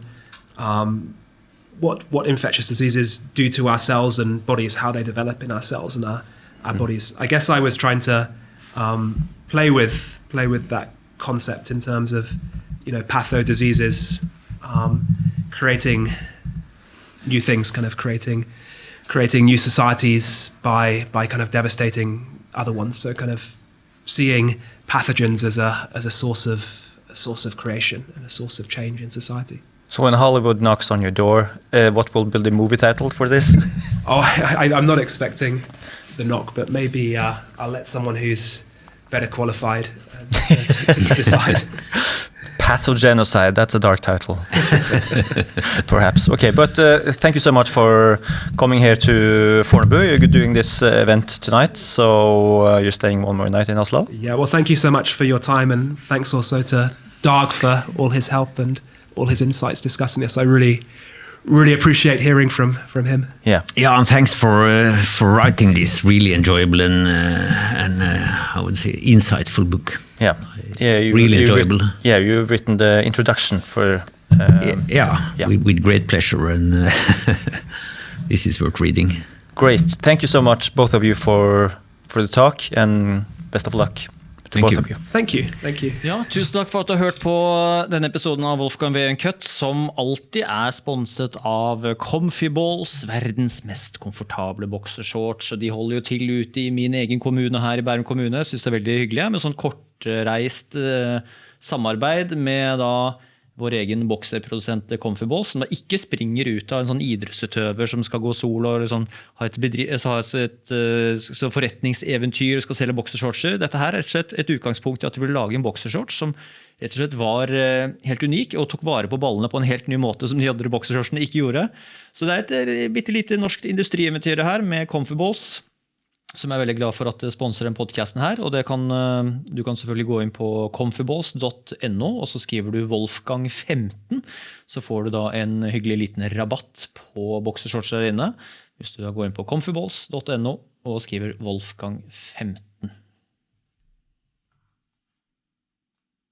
what infectious diseases do to our cells and bodies, how they develop in our cells and our bodies. I guess I was trying to play with that concept in terms of, patho diseases, creating new things, kind of creating new societies by kind of devastating other ones. So kind of seeing pathogens as a source of creation and a source of change in society. So when Hollywood knocks on your door, what will be the movie title for this? I'm not expecting the knock, but maybe I'll let someone who's better qualified to decide. Pathogenocide, that's a dark title. Perhaps. Okay, but thank you so much for coming here to Fornebu. You're doing this event tonight, so you're staying one more night in Oslo. Yeah, well, thank you so much for your time, and thanks also to Dag for all his help and all his insights discussing this. I really appreciate hearing from him. Yeah, and thanks for writing this really enjoyable and I would say insightful book. Yeah, really enjoyable. You've written the introduction for. With great pleasure, and this is worth reading. Great, thank you so much, both of you, for the talk, and best of luck. Thank you. Thank you. Ja, tusen takk for at du har hørt på denne episoden av Wolfgang Wee Uncut, som alltid sponset av Comfy Balls, verdens mest komfortable boksershorts. Og de holder jo til ute i min egen kommune her i Bærum kommune. Jeg synes det veldig hyggelig med sånn kortreist samarbeid med da vår egen bokserprodusent Comfy Balls, som da ikke springer ut av en sånn idrettsutøver som skal gå solo og liksom, ha et forretningseventyr og skal selge boksershortser. Dette her rett og slett et utgangspunkt i at de ville lage en boksershorts som rett og slett var helt unik og tok vare på ballene på en helt ny måte som de andre boksershortsene ikke gjorde. Så det et bittelite norsk industrieventyr her med Comfy Balls, som veldig glad for at sponser den podcasten her, og du kan selvfølgelig gå inn på comfyballs.no, og så skriver du Wolfgang 15, så får du da en hyggelig liten rabatt på boksershorts der inne, hvis du da går inn på comfyballs.no og skriver Wolfgang 15.